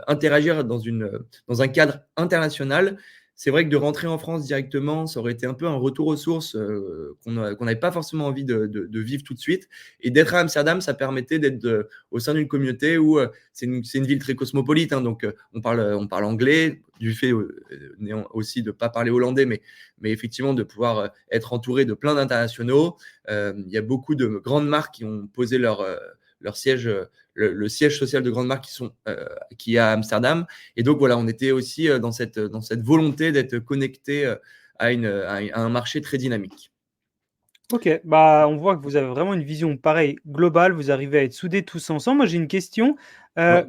interagir dans un cadre international. C'est vrai que de rentrer en France directement, ça aurait été un peu un retour aux sources qu'on n'avait pas forcément envie de vivre tout de suite. Et d'être à Amsterdam, ça permettait d'être au sein d'une communauté où c'est une ville très cosmopolite. Donc, on parle anglais, du fait aussi de ne pas parler hollandais, mais effectivement de pouvoir être entouré de plein d'internationaux. Il y a beaucoup de grandes marques qui ont posé leur siège, le siège social de grandes marques qui est à Amsterdam. Et donc voilà, on était aussi dans cette volonté d'être connecté à un marché très dynamique. Ok, on voit que vous avez vraiment une vision pareille, globale, vous arrivez à être soudés tous ensemble. Moi, j'ai une question.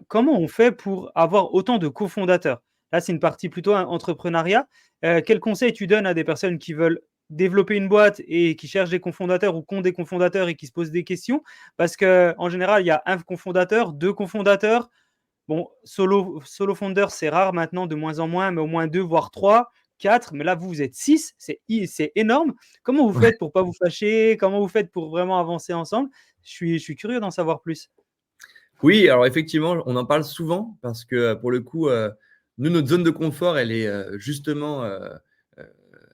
Comment on fait pour avoir autant de cofondateurs? Là, c'est une partie plutôt entrepreneuriat. Quel conseil tu donnes à des personnes qui veulent développer une boîte et qui cherchent des cofondateurs ou qui ont des cofondateurs et qui se posent des questions? Parce qu'en général, il y a un cofondateur, 2 cofondateurs. Bon, solo founder, c'est rare maintenant, de moins en moins, mais au moins 2, voire 3. 4, mais là, vous êtes 6, c'est énorme. Comment vous faites pour pas vous fâcher? Comment vous faites pour vraiment avancer ensemble? Je suis curieux d'en savoir plus. Oui, alors effectivement, on en parle souvent parce que, pour le coup, nous, notre zone de confort, elle est, justement, heu,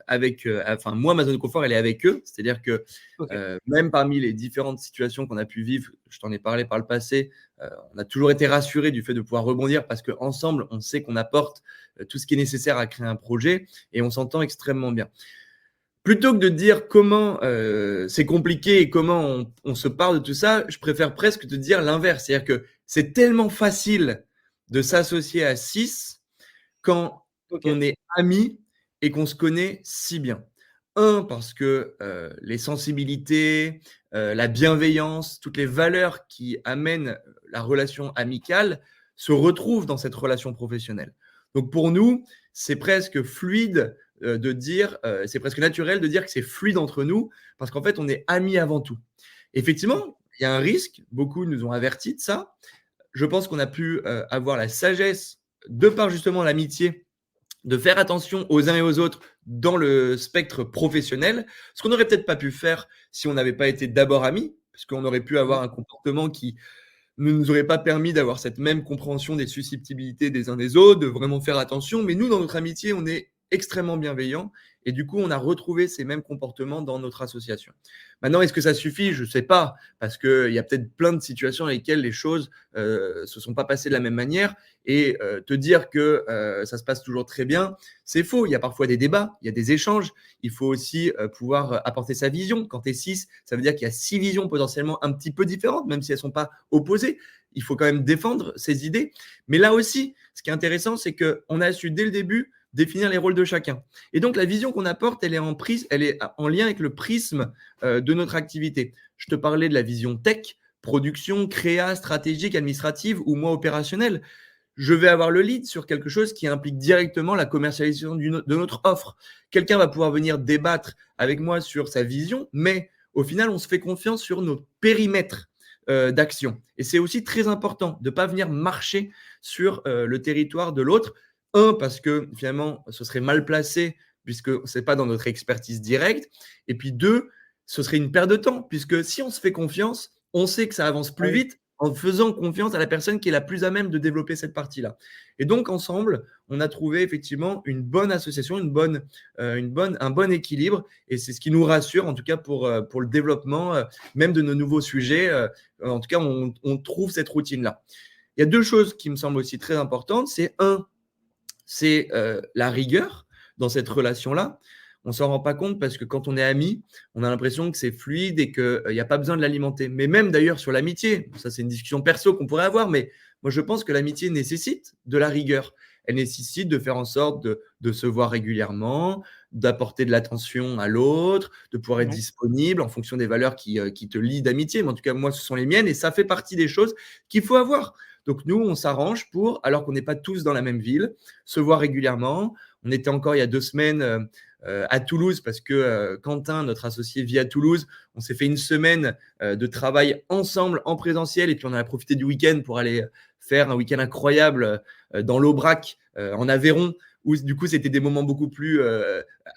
avec, enfin moi, ma zone de confort, elle est avec eux. C'est-à-dire que, OK, même parmi les différentes situations qu'on a pu vivre, je t'en ai parlé par le passé, on a toujours été rassurés du fait de pouvoir rebondir parce qu'ensemble, on sait qu'on apporte, tout ce qui est nécessaire à créer un projet et on s'entend extrêmement bien. Plutôt que de dire comment, c'est compliqué et comment on se parle de tout ça, je préfère presque te dire l'inverse. C'est-à-dire que c'est tellement facile de s'associer à 6 quand OK, on est amis et qu'on se connaît si bien. Parce que, les sensibilités, la bienveillance, toutes les valeurs qui amènent la relation amicale se retrouvent dans cette relation professionnelle. Donc pour nous, c'est presque fluide, de dire, c'est presque naturel de dire que c'est fluide entre nous parce qu'en fait, on est amis avant tout. OK, Effectivement, il y a un risque, beaucoup nous ont avertis de ça. Je pense qu'on a pu, avoir la sagesse, de par justement l'amitié, de faire attention aux uns et aux autres dans le spectre professionnel, ce qu'on n'aurait peut-être pas pu faire si on n'avait pas été d'abord amis, parce qu'on aurait pu mmh, avoir un comportement qui ne nous aurait pas permis d'avoir cette même compréhension des susceptibilités des uns des autres, de vraiment faire attention. Mais nous, dans notre amitié, on est extrêmement bienveillants et du coup, on a retrouvé ces mêmes comportements dans notre association. Maintenant, est-ce que ça suffit? Je ne sais pas, parce qu'il y a peut-être plein de situations dans lesquelles les choses se sont pas passées de la même manière et te dire que ça se passe toujours très bien, c'est faux. Il y a parfois des débats, il y a des échanges. Il faut aussi pouvoir apporter sa vision. Quand tu es 6, ça veut dire qu'il y a 6 visions potentiellement un petit peu différentes, même si elles ne sont pas opposées. Il faut quand même défendre ses idées. Mais là aussi, ce qui est intéressant, c'est qu'on a su dès le début définir les rôles de chacun. Et donc, la vision qu'on apporte, elle est en lien avec le prisme de notre activité. Je te parlais de la vision tech, production, créa, stratégique, administrative ou moi opérationnelle. Je vais avoir le lead sur quelque chose qui implique directement la commercialisation de notre offre. Quelqu'un va pouvoir venir débattre avec moi sur sa vision, mais au final, on se fait confiance sur notre périmètre d'action. Et c'est aussi très important de ne pas venir marcher sur le territoire de l'autre. Parce que finalement, ce serait mal placé puisque ce n'est pas dans notre expertise directe. Et puis deux, ce serait une perte de temps puisque si on se fait confiance, on sait que ça avance plus oui, vite en faisant confiance à la personne qui est la plus à même de développer cette partie-là. Et donc, ensemble, on a trouvé effectivement une bonne association, un bon équilibre. Et c'est ce qui nous rassure, en tout cas pour le développement, même de nos nouveaux sujets. En tout cas, on trouve cette routine-là. Il y a deux choses qui me semblent aussi très importantes. C'est la rigueur dans cette relation-là. On s'en rend pas compte parce que quand on est amis, on a l'impression que c'est fluide et qu'il n'y a pas besoin de l'alimenter. Mais même d'ailleurs sur l'amitié, ça c'est une discussion perso qu'on pourrait avoir, mais moi je pense que l'amitié nécessite de la rigueur. Elle nécessite de faire en sorte de se voir régulièrement, d'apporter de l'attention à l'autre, de pouvoir être oui, disponible en fonction des valeurs qui te lient d'amitié. Mais en tout cas, moi, ce sont les miennes et ça fait partie des choses qu'il faut avoir. Donc nous, on s'arrange pour, alors qu'on n'est pas tous dans la même ville, se voir régulièrement. On était encore il y a 2 semaines à Toulouse parce que Quentin, notre associé, vit à Toulouse. On s'est fait une semaine de travail ensemble en présentiel et puis on a profité du week-end pour aller faire un week-end incroyable dans l'Aubrac, en Aveyron, où du coup c'était des moments beaucoup plus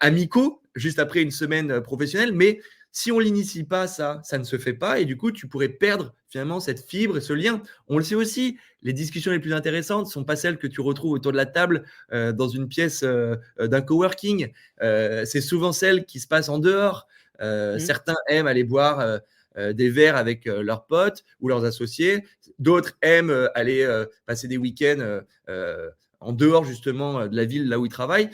amicaux juste après une semaine professionnelle. Mais si on l'initie pas, ça ne se fait pas et du coup tu pourrais perdre finalement cette fibre et ce lien. On le sait aussi, les discussions les plus intéressantes ne sont pas celles que tu retrouves autour de la table dans une pièce d'un coworking. C'est souvent celles qui se passent en dehors. mmh, Certains aiment aller boire des verres avec leurs potes ou leurs associés. D'autres aiment aller passer des week-ends en dehors justement de la ville là où ils travaillent.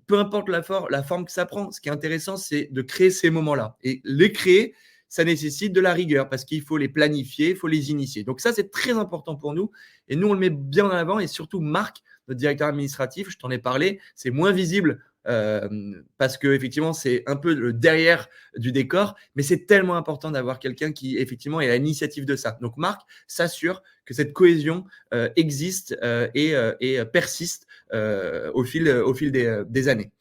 Peu importe la forme que ça prend, ce qui est intéressant, c'est de créer ces moments-là. Et les créer, ça nécessite de la rigueur parce qu'il faut les planifier, il faut les initier. Donc ça, c'est très important pour nous. Et nous, on le met bien en avant. Et surtout, Marc, notre directeur administratif, je t'en ai parlé, c'est moins visible parce que effectivement, c'est un peu le derrière du décor. Mais c'est tellement important d'avoir quelqu'un qui, effectivement, est à l'initiative de ça. Donc Marc s'assure que cette cohésion existe et persiste au fil des années.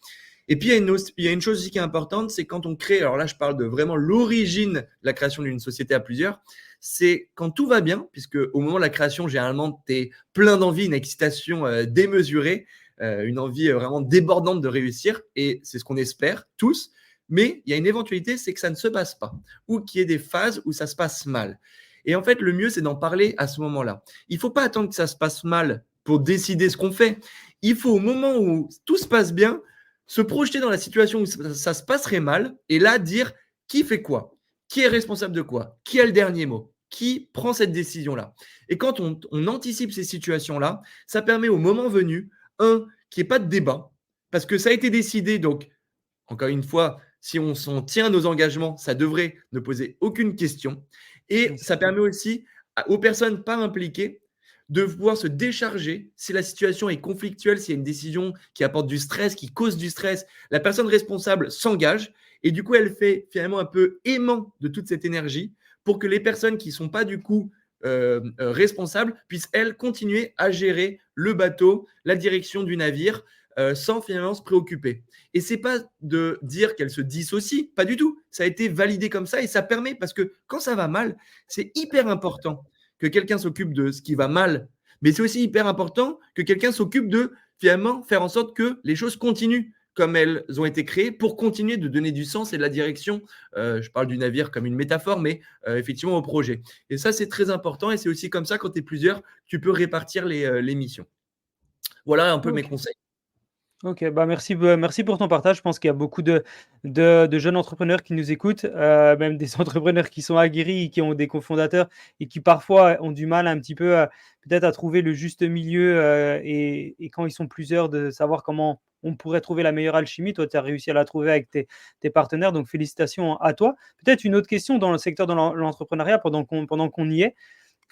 Et puis, il y a une chose aussi qui est importante, c'est quand on crée, alors là, je parle de vraiment l'origine de la création d'une société à plusieurs, c'est quand tout va bien, puisque au moment de la création, généralement, tu es plein d'envie, une excitation démesurée. une envie vraiment débordante de réussir, et c'est ce qu'on espère tous. Mais il y a une éventualité, c'est que ça ne se passe pas, ou qu'il y ait des phases où ça se passe mal. Et en fait, le mieux, c'est d'en parler à ce moment-là. Il ne faut pas attendre que ça se passe mal pour décider ce qu'on fait. Il faut, au moment où tout se passe bien, se projeter dans la situation où ça se passerait mal, et là, dire qui fait quoi, qui est responsable de quoi, qui a le dernier mot, qui prend cette décision-là. Et quand on anticipe ces situations-là, ça permet au moment venu, qu'il n'y ait pas de débat, parce que ça a été décidé, donc encore une fois, si on s'en tient à nos engagements, ça devrait ne poser aucune question. Et ça permet aussi aux personnes pas impliquées de pouvoir se décharger si la situation est conflictuelle, s'il y a une décision qui apporte du stress, qui cause du stress. La personne responsable s'engage et du coup, elle fait finalement un peu aimant de toute cette énergie pour que les personnes qui ne sont pas du coup responsables puissent, elles, continuer à gérer le bateau, la direction du navire, sans finalement se préoccuper. Et c'est pas de dire qu'elle se dissocie, pas du tout. Ça a été validé comme ça et ça permet, parce que quand ça va mal, c'est hyper important que quelqu'un s'occupe de ce qui va mal, mais c'est aussi hyper important que quelqu'un s'occupe de finalement faire en sorte que les choses continuent comme elles ont été créées pour continuer de donner du sens et de la direction. Je parle du navire comme une métaphore, mais effectivement au projet. Et ça, c'est très important et c'est aussi comme ça, quand tu es plusieurs, tu peux répartir les missions. Voilà un peu mes OK. conseils. OK, bah, merci pour ton partage. Je pense qu'il y a beaucoup de jeunes entrepreneurs qui nous écoutent, même des entrepreneurs qui sont aguerris et qui ont des cofondateurs et qui parfois ont du mal un petit peu peut-être à trouver le juste milieu, et quand ils sont plusieurs, de savoir comment on pourrait trouver la meilleure alchimie. Toi, tu as réussi à la trouver avec tes partenaires, donc félicitations à toi. Peut-être une autre question dans le secteur de l'entrepreneuriat pendant qu'on y est.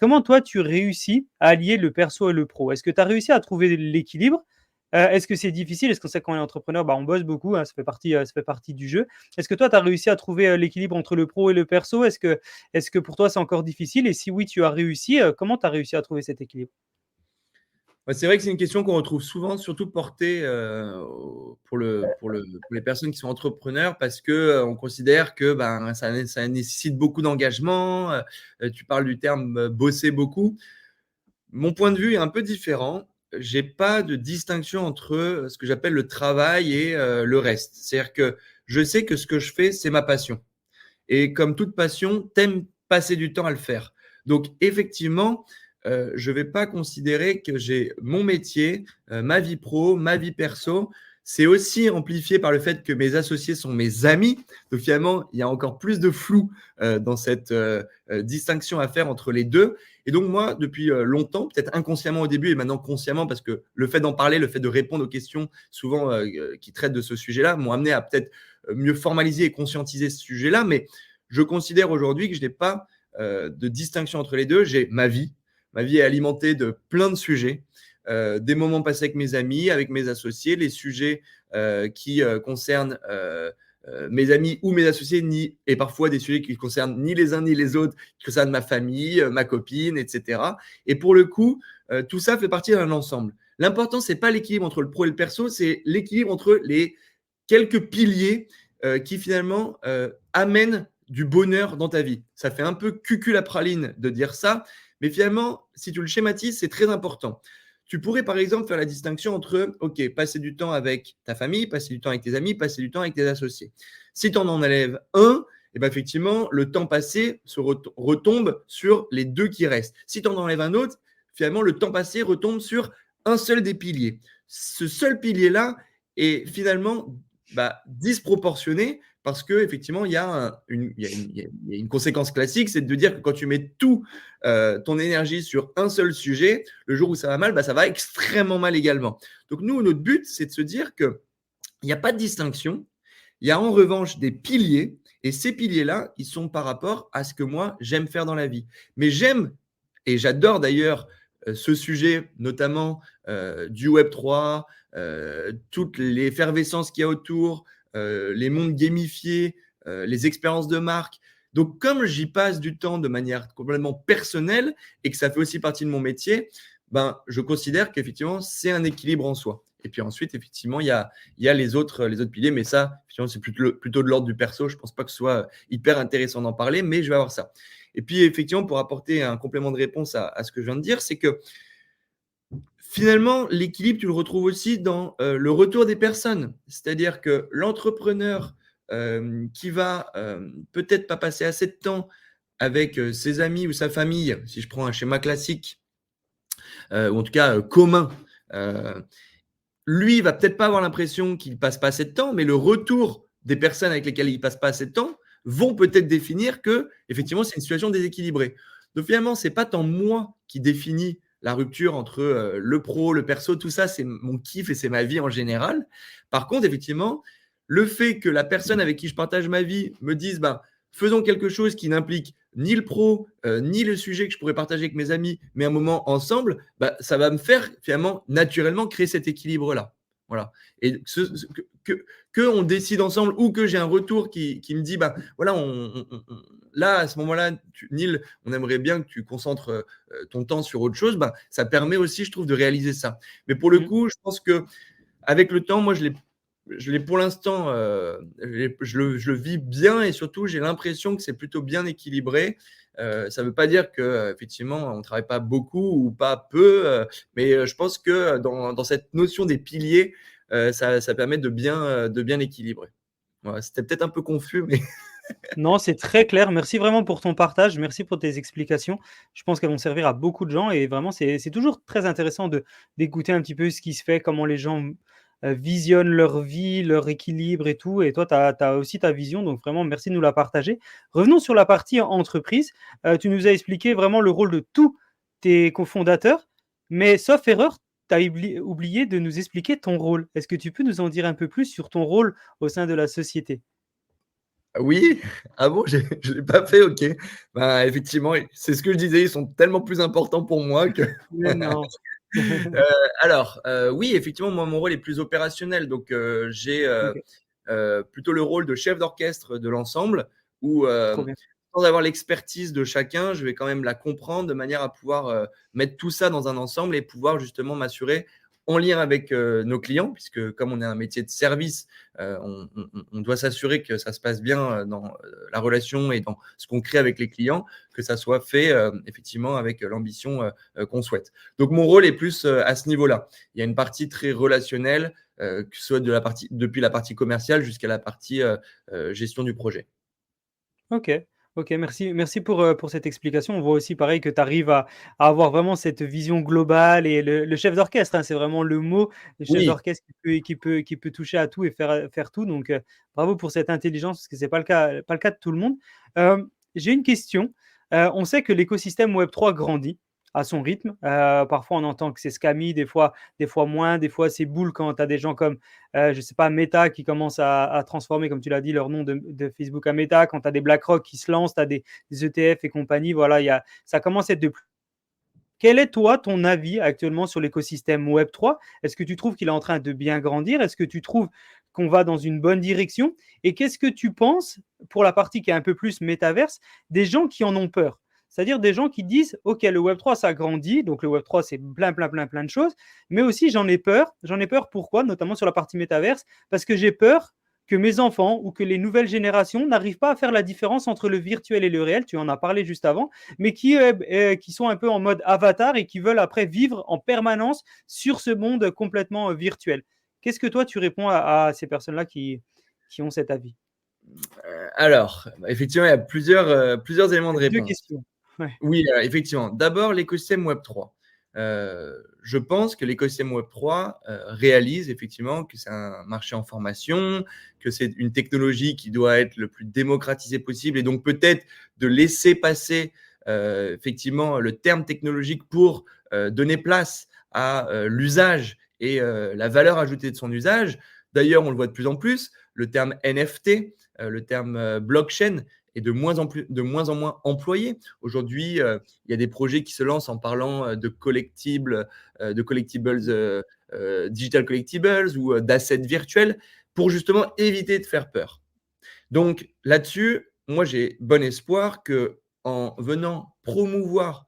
Comment toi, tu réussis à allier le perso et le pro? Est-ce que tu as réussi à trouver l'équilibre? Est-ce que c'est difficile? Est-ce qu'on sait, quand on est entrepreneur, bah, on bosse beaucoup, hein, ça fait partie du jeu. Est-ce que toi, tu as réussi à trouver, l'équilibre entre le pro et le perso? Est-ce que pour toi, c'est encore difficile? Et si oui, tu as réussi, comment tu as réussi à trouver cet équilibre? Ouais, c'est vrai que c'est une question qu'on retrouve souvent, surtout portée pour les personnes qui sont entrepreneurs, parce que on considère que ben, ça nécessite beaucoup d'engagement. Tu parles du terme bosser beaucoup. Mon point de vue est un peu différent. J'ai pas de distinction entre ce que j'appelle le travail et le reste. C'est-à-dire que je sais que ce que je fais, c'est ma passion. Et comme toute passion, t'aimes passer du temps à le faire. Donc, effectivement, je ne vais pas considérer que j'ai mon métier, ma vie pro, ma vie perso. C'est aussi amplifié par le fait que mes associés sont mes amis. Donc, finalement, il y a encore plus de flou dans cette distinction à faire entre les deux. Et donc, moi, depuis longtemps, peut-être inconsciemment au début et maintenant consciemment, parce que le fait d'en parler, le fait de répondre aux questions souvent qui traitent de ce sujet-là, m'ont amené à peut-être mieux formaliser et conscientiser ce sujet-là. Mais je considère aujourd'hui que je n'ai pas de distinction entre les deux. J'ai ma vie. Ma vie est alimentée de plein de sujets. Des moments passés avec mes amis, avec mes associés, les sujets qui concernent mes amis ou mes associés, et parfois des sujets qui concernent ni les uns ni les autres, qui concernent ma famille, ma copine, etc. Et pour le coup, tout ça fait partie d'un ensemble. L'important, c'est pas l'équilibre entre le pro et le perso, c'est l'équilibre entre les quelques piliers qui finalement amènent du bonheur dans ta vie. Ça fait un peu cucul-la-praline de dire ça, mais finalement, si tu le schématises, c'est très important. Tu pourrais par exemple faire la distinction entre, OK, passer du temps avec ta famille, passer du temps avec tes amis, passer du temps avec tes associés. Si tu en enlèves un, et ben effectivement, le temps passé retombe sur les deux qui restent. Si tu en enlèves un autre, finalement, le temps passé retombe sur un seul des piliers. Ce seul pilier-là est finalement disproportionné, parce qu'effectivement, il y a une conséquence classique, c'est de dire que quand tu mets tout ton énergie sur un seul sujet, le jour où ça va mal, ça va extrêmement mal également. Donc nous, notre but, c'est de se dire qu'il n'y a pas de distinction, il y a en revanche des piliers, et ces piliers-là, ils sont par rapport à ce que moi, j'aime faire dans la vie. Mais j'aime, et j'adore d'ailleurs ce sujet, notamment du Web3, toute l'effervescence qu'il y a autour, les mondes gamifiés, les expériences de marque. Donc, comme j'y passe du temps de manière complètement personnelle et que ça fait aussi partie de mon métier, je considère qu'effectivement, c'est un équilibre en soi. Et puis ensuite, effectivement, il y a les autres piliers, mais ça, c'est plutôt de l'ordre du perso. Je ne pense pas que ce soit hyper intéressant d'en parler, mais je vais avoir ça. Et puis, effectivement, pour apporter un complément de réponse à ce que je viens de dire, c'est que Finalement, l'équilibre, tu le retrouves aussi dans le retour des personnes. C'est-à-dire que l'entrepreneur qui va peut-être pas passer assez de temps avec ses amis ou sa famille, si je prends un schéma classique, ou en tout cas commun, euh, lui, il va peut-être pas avoir l'impression qu'il passe pas assez de temps, mais le retour des personnes avec lesquelles il passe pas assez de temps vont peut-être définir que, effectivement, c'est une situation déséquilibrée. Donc finalement, c'est pas tant moi qui définis la rupture entre le pro, le perso, tout ça, c'est mon kiff et c'est ma vie en général. Par contre, effectivement, le fait que la personne avec qui je partage ma vie me dise, bah, faisons quelque chose qui n'implique ni le pro, ni le sujet que je pourrais partager avec mes amis, mais un moment ensemble, bah, ça va me faire finalement naturellement créer cet équilibre-là. Voilà. Et que on décide ensemble ou que j'ai un retour qui me dit, bah, voilà, là, à ce moment-là, Neil, on aimerait bien que tu concentres ton temps sur autre chose, bah, ça permet aussi, je trouve, de réaliser ça. Mais pour le Mmh. coup, je pense que avec le temps, moi, je l'ai pour l'instant, je le vis bien et surtout, j'ai l'impression que c'est plutôt bien équilibré. Ça ne veut pas dire qu'effectivement, on ne travaille pas beaucoup ou pas peu, mais je pense que dans cette notion des piliers, ça permet de bien équilibrer. Voilà, c'était peut-être un peu confus, mais Non, c'est très clair. Merci vraiment pour ton partage. Merci pour tes explications. Je pense qu'elles vont servir à beaucoup de gens et vraiment, c'est toujours très intéressant d'écouter un petit peu ce qui se fait, comment les gens visionnent leur vie, leur équilibre et tout. Et toi, tu as aussi ta vision. Donc, vraiment, merci de nous la partager. Revenons sur la partie entreprise. Tu nous as expliqué vraiment le rôle de tous tes cofondateurs. Mais sauf erreur, tu as oublié de nous expliquer ton rôle. Est-ce que tu peux nous en dire un peu plus sur ton rôle au sein de la société? oui, ah bon, je ne l'ai pas fait, ok. Bah, effectivement, c'est ce que je disais, ils sont tellement plus importants pour moi que Mais non. Heu, alors, oui, effectivement, moi, mon rôle est plus opérationnel. Donc, j'ai, OK, plutôt le rôle de chef d'orchestre de l'ensemble où, trop bien. sans avoir l'expertise de chacun, je vais quand même la comprendre de manière à pouvoir, mettre tout ça dans un ensemble et pouvoir justement m'assurer, en lien avec, nos clients, puisque comme on est un métier de service, on doit s'assurer que ça se passe bien, dans, la relation et dans ce qu'on crée avec les clients, que ça soit fait, effectivement avec l'ambition, qu'on souhaite. Donc mon rôle est plus, à ce niveau-là. Il y a une partie très relationnelle, que ce soit depuis la partie commerciale jusqu'à la partie, gestion du projet. OK, OK, merci pour cette explication. On voit aussi pareil que tu arrives à avoir vraiment cette vision globale et le chef d'orchestre, hein, c'est vraiment le mot, le chef Oui. d'orchestre qui peut toucher à tout et faire tout donc bravo pour cette intelligence parce que c'est pas le cas de tout le monde. J'ai une question, on sait que l'écosystème Web3 grandit à son rythme, parfois on entend que c'est scammy, des fois moins, des fois c'est bull quand tu as des gens comme je ne sais pas, Meta qui commence à transformer, comme tu l'as dit, leur nom de Facebook à Meta. Quand tu as des BlackRock qui se lancent, tu as des ETF et compagnie. Voilà, ça commence à être de plus. Quel est, toi, ton avis actuellement sur l'écosystème Web3? Est-ce que tu trouves qu'il est en train de bien grandir? Est-ce que tu trouves qu'on va dans une bonne direction? Et qu'est-ce que tu penses, pour la partie qui est un peu plus métaverse, des gens qui en ont peur? C'est-à-dire des gens qui disent, OK, le Web3, ça grandit, donc le Web3, c'est plein, plein, plein, plein de choses, mais aussi j'en ai peur. J'en ai peur pourquoi? Notamment sur la partie métaverse, parce que j'ai peur que mes enfants ou que les nouvelles générations n'arrivent pas à faire la différence entre le virtuel et le réel. Tu en as parlé juste avant, mais qui sont un peu en mode avatar et qui veulent après vivre en permanence sur ce monde complètement virtuel. Qu'est-ce que toi, tu réponds à ces personnes-là qui ont cet avis? Alors, bah, effectivement, il y a plusieurs éléments de Deux réponse. questions. Ouais. Oui, effectivement. D'abord, l'écosystème Web3. Je pense que l'écosystème Web3 réalise effectivement que c'est un marché en formation, que c'est une technologie qui doit être le plus démocratisée possible et donc peut-être de laisser passer effectivement le terme technologique pour donner place à l'usage et la valeur ajoutée de son usage. D'ailleurs, on le voit de plus en plus, le terme NFT, le terme blockchain est de moins en moins employé. Aujourd'hui, il y a des projets qui se lancent en parlant de collectibles, digital collectibles ou d'assets virtuels pour justement éviter de faire peur. Donc là-dessus, moi j'ai bon espoir que en venant promouvoir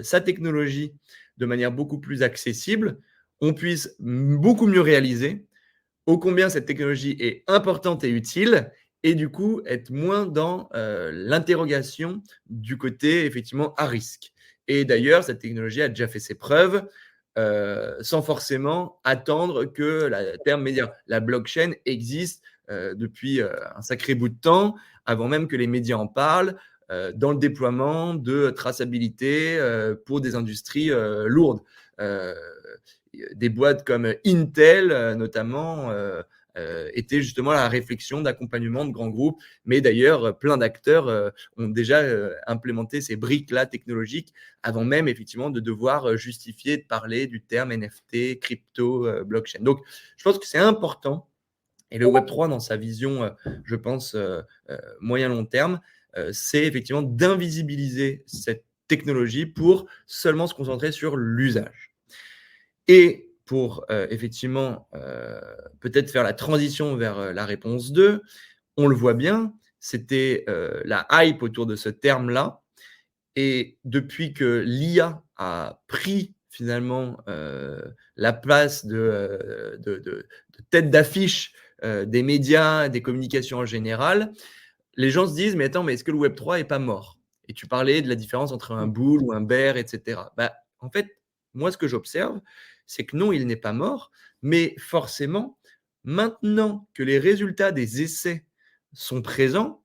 sa technologie de manière beaucoup plus accessible, on puisse beaucoup mieux réaliser ô combien cette technologie est importante et utile et du coup être moins dans l'interrogation du côté effectivement à risque. Et d'ailleurs, cette technologie a déjà fait ses preuves. sans forcément attendre que la terme média. La blockchain existe depuis un sacré bout de temps, avant même que les médias en parlent, dans le déploiement de traçabilité pour des industries lourdes. Des boîtes comme Intel, notamment, étaient justement à la réflexion d'accompagnement de grands groupes. Mais d'ailleurs, plein d'acteurs ont déjà implémenté ces briques-là technologiques avant même, effectivement, de devoir justifier, de parler du terme NFT, crypto, blockchain. Donc, je pense que c'est important. Et le Web3, dans sa vision, je pense, moyen-long terme, c'est effectivement d'invisibiliser cette technologie pour seulement se concentrer sur l'usage. Et pour effectivement peut-être faire la transition vers la réponse 2, on le voit bien, c'était la hype autour de ce terme-là. Et depuis que l'IA a pris finalement la place de tête d'affiche des médias, des communications en général, les gens se disent, mais attends, mais est-ce que le Web3 est pas mort? Et tu parlais de la différence entre un bull ou un bear, etc. Bah, en fait, moi, ce que j'observe, c'est que non, il n'est pas mort, mais forcément, maintenant que les résultats des essais sont présents,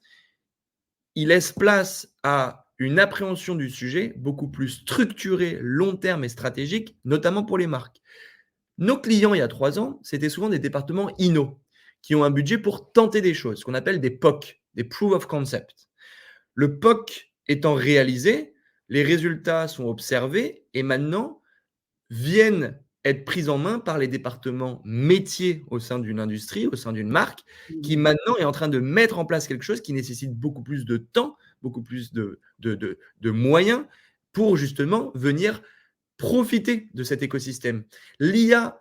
il laisse place à une appréhension du sujet beaucoup plus structurée, long terme et stratégique, notamment pour les marques. Nos clients, il y a 3 ans, c'était souvent des départements inno, qui ont un budget pour tenter des choses, ce qu'on appelle des POC, des Proof of Concept. Le POC étant réalisé, les résultats sont observés et maintenant viennent être pris en main par les départements métiers au sein d'une industrie, au sein d'une marque, qui maintenant est en train de mettre en place quelque chose qui nécessite beaucoup plus de temps, beaucoup plus de moyens pour justement venir profiter de cet écosystème. L'IA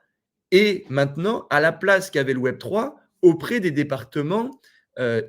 est maintenant à la place qu'avait le Web3 auprès des départements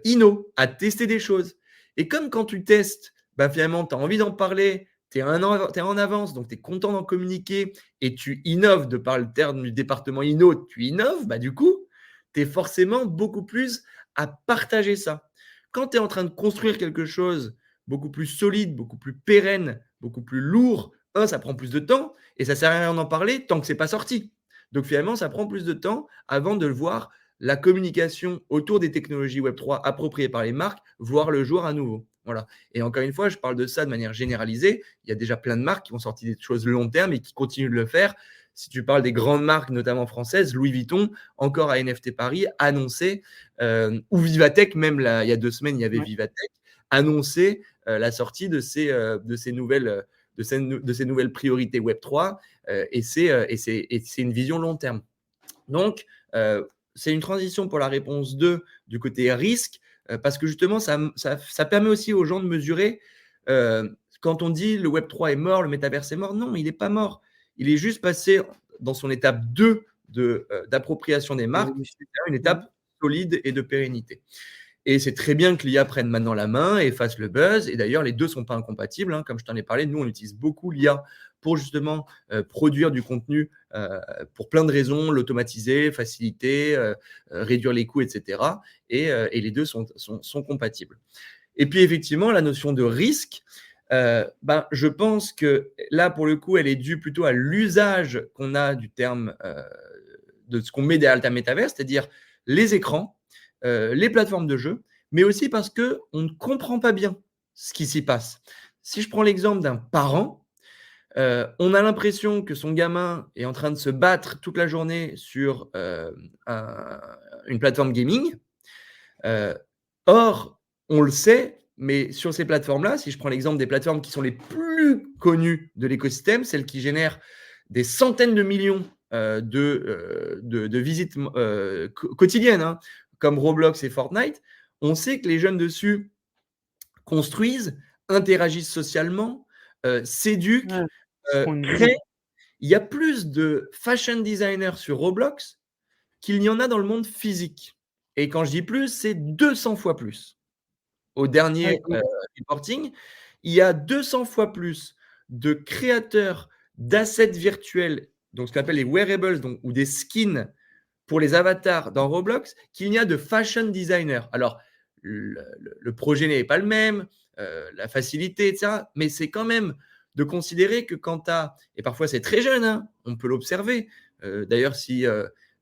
inno, à tester des choses. Et comme quand tu testes, bah, finalement, tu as envie d'en parler, tu es en avance, donc tu es content d'en communiquer et tu innoves de par le terme du département inno, tu innoves, bah, du coup, tu es forcément beaucoup plus à partager ça. Quand tu es en train de construire quelque chose beaucoup plus solide, beaucoup plus pérenne, beaucoup plus lourd, ça prend plus de temps et ça ne sert à rien d'en parler tant que ce n'est pas sorti. Donc finalement, ça prend plus de temps avant de le voir, la communication autour des technologies Web3 appropriées par les marques, voir le jour à nouveau. Voilà. Et encore une fois, je parle de ça de manière généralisée. Il y a déjà plein de marques qui ont sorti des choses long terme et qui continuent de le faire. Si tu parles des grandes marques, notamment françaises, Louis Vuitton, encore à NFT Paris, annoncé, ou Vivatech, même là, il y a 2 semaines, il y avait Vivatech, annoncé la sortie de ces nouvelles priorités Web3 et c'est une vision long terme. Donc, c'est une transition pour la réponse 2 du côté risque parce que justement, ça permet aussi aux gens de mesurer quand on dit le Web3 est mort, le métaverse est mort. Non, il n'est pas mort. Il est juste passé dans son étape 2 d'appropriation des marques, une étape solide et de pérennité. Et c'est très bien que l'IA prenne maintenant la main et fasse le buzz. Et d'ailleurs, les deux ne sont pas incompatibles. Comme je t'en ai parlé, nous, on utilise beaucoup l'IA pour justement produire du contenu pour plein de raisons, l'automatiser, faciliter, réduire les coûts, etc. Et les deux sont compatibles. Et puis, effectivement, la notion de risque, je pense que là, pour le coup, elle est due plutôt à l'usage qu'on a du terme de ce qu'on met derrière le terme métaverse, c'est-à-dire les écrans, les plateformes de jeu, mais aussi parce qu'on ne comprend pas bien ce qui s'y passe. Si je prends l'exemple d'un parent, on a l'impression que son gamin est en train de se battre toute la journée sur une plateforme gaming. Or, on le sait, mais sur ces plateformes-là, si je prends l'exemple des plateformes qui sont les plus connues de l'écosystème, celles qui génèrent des centaines de millions de visites quotidiennes, comme Roblox et Fortnite, on sait que les jeunes dessus construisent, interagissent socialement, s'éduquent, créent. Il y a plus de fashion designers sur Roblox qu'il n'y en a dans le monde physique. Et quand je dis plus, c'est 200 fois plus. Au dernier reporting, il y a 200 fois plus de créateurs d'assets virtuels, donc ce qu'on appelle les wearables, ou des skins pour les avatars dans Roblox, qu'il n'y a de fashion designers. Alors, le projet n'est pas le même, la facilité, etc. Mais c'est quand même de considérer que quand tu as, et parfois c'est très jeune, hein, on peut l'observer. D'ailleurs, si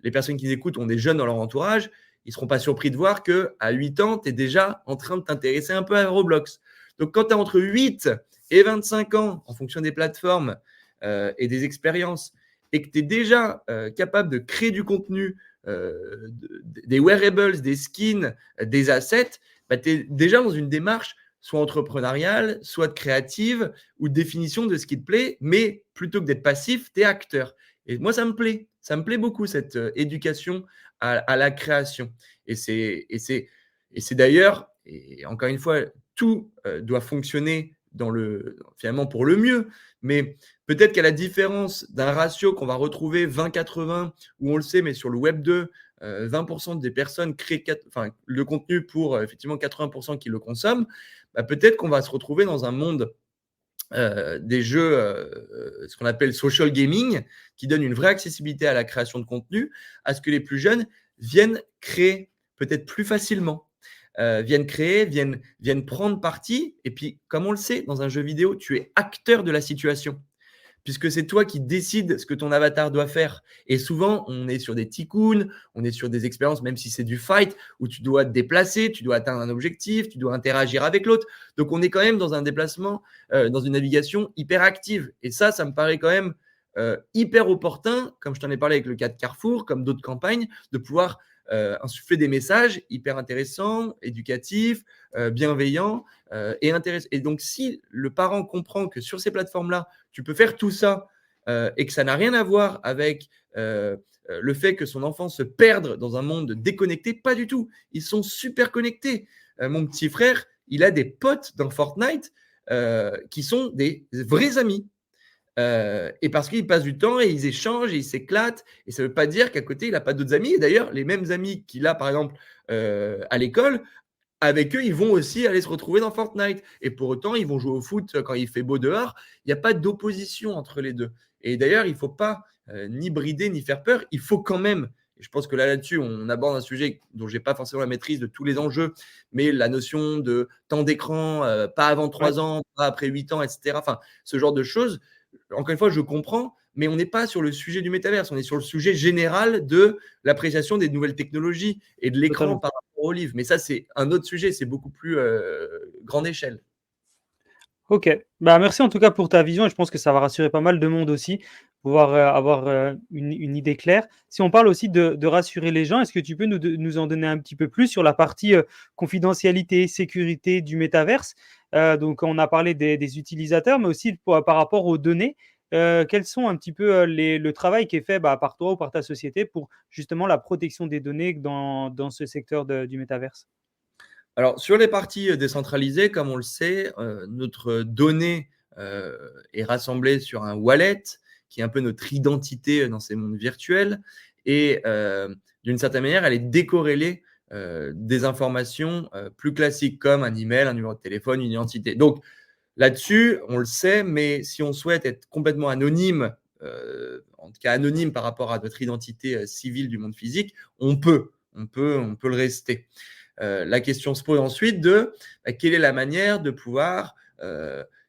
les personnes qui nous écoutent ont des jeunes dans leur entourage, ils ne seront pas surpris de voir qu'à 8 ans, tu es déjà en train de t'intéresser un peu à Roblox. Donc, quand tu as entre 8 et 25 ans, en fonction des plateformes et des expériences, et que tu es déjà capable de créer du contenu, des wearables, des skins, des assets, bah, tu es déjà dans une démarche soit entrepreneuriale, soit de créative ou de définition de ce qui te plaît, mais plutôt que d'être passif, tu es acteur. Et moi, ça me plaît. Ça me plaît beaucoup, cette éducation à la création. Et c'est d'ailleurs, et encore une fois, tout doit fonctionner finalement pour le mieux. Mais peut-être qu'à la différence d'un ratio qu'on va retrouver 20-80, où on le sait, mais sur le Web 2, 20% des personnes créent le contenu pour effectivement 80% qui le consomment, bah, peut-être qu'on va se retrouver dans un monde des jeux, ce qu'on appelle social gaming, qui donne une vraie accessibilité à la création de contenu, à ce que les plus jeunes viennent créer peut-être plus facilement, viennent créer, viennent prendre parti. Et puis, comme on le sait, dans un jeu vidéo, tu es acteur de la situation, puisque c'est toi qui décides ce que ton avatar doit faire. Et souvent, on est sur des tycoons, on est sur des expériences, même si c'est du fight, où tu dois te déplacer, tu dois atteindre un objectif, tu dois interagir avec l'autre. Donc, on est quand même dans un déplacement, dans une navigation hyper active. Et ça me paraît quand même hyper opportun, comme je t'en ai parlé avec le cas de Carrefour, comme d'autres campagnes, de pouvoir insuffler des messages hyper intéressants, éducatifs, bienveillants et intéressants. Et donc, si le parent comprend que sur ces plateformes-là, tu peux faire tout ça et que ça n'a rien à voir avec le fait que son enfant se perde dans un monde déconnecté, pas du tout. Ils sont super connectés. Mon petit frère, il a des potes dans Fortnite qui sont des vrais amis. Et parce qu'ils passent du temps et ils échangent et ils s'éclatent. Et ça ne veut pas dire qu'à côté, il n'a pas d'autres amis. Et d'ailleurs, les mêmes amis qu'il a, par exemple, à l'école, avec eux, ils vont aussi aller se retrouver dans Fortnite. Et pour autant, ils vont jouer au foot quand il fait beau dehors. Il n'y a pas d'opposition entre les deux. Et d'ailleurs, il ne faut pas ni brider ni faire peur. Il faut quand même, et je pense que là-dessus, on aborde un sujet dont je n'ai pas forcément la maîtrise de tous les enjeux, mais la notion de temps d'écran, pas avant 3 ans, pas après 8 ans, etc. Enfin, ce genre de choses. Encore une fois, je comprends, mais on n'est pas sur le sujet du métaverse, on est sur le sujet général de l'appréciation des nouvelles technologies et de l'écran Totalement. par rapport au livre. Mais ça, c'est un autre sujet, c'est beaucoup plus grande échelle. Ok, bah merci en tout cas pour ta vision et je pense que ça va rassurer pas mal de monde aussi, pouvoir avoir une idée claire. Si on parle aussi de rassurer les gens, est-ce que tu peux nous en donner un petit peu plus sur la partie confidentialité, sécurité du métaverse? Donc on a parlé des utilisateurs, mais aussi par rapport aux données. Quels sont un petit peu le travail qui est fait par toi ou par ta société pour justement la protection des données dans ce secteur du métaverse? Alors, sur les parties décentralisées, comme on le sait, notre donnée est rassemblée sur un wallet, qui est un peu notre identité dans ces mondes virtuels. Et d'une certaine manière, elle est décorrélée des informations plus classiques, comme un email, un numéro de téléphone, une identité. Donc, là-dessus, on le sait, mais si on souhaite être complètement anonyme, en tout cas anonyme par rapport à notre identité civile du monde physique, on peut le rester. La question se pose ensuite de quelle est la manière de pouvoir,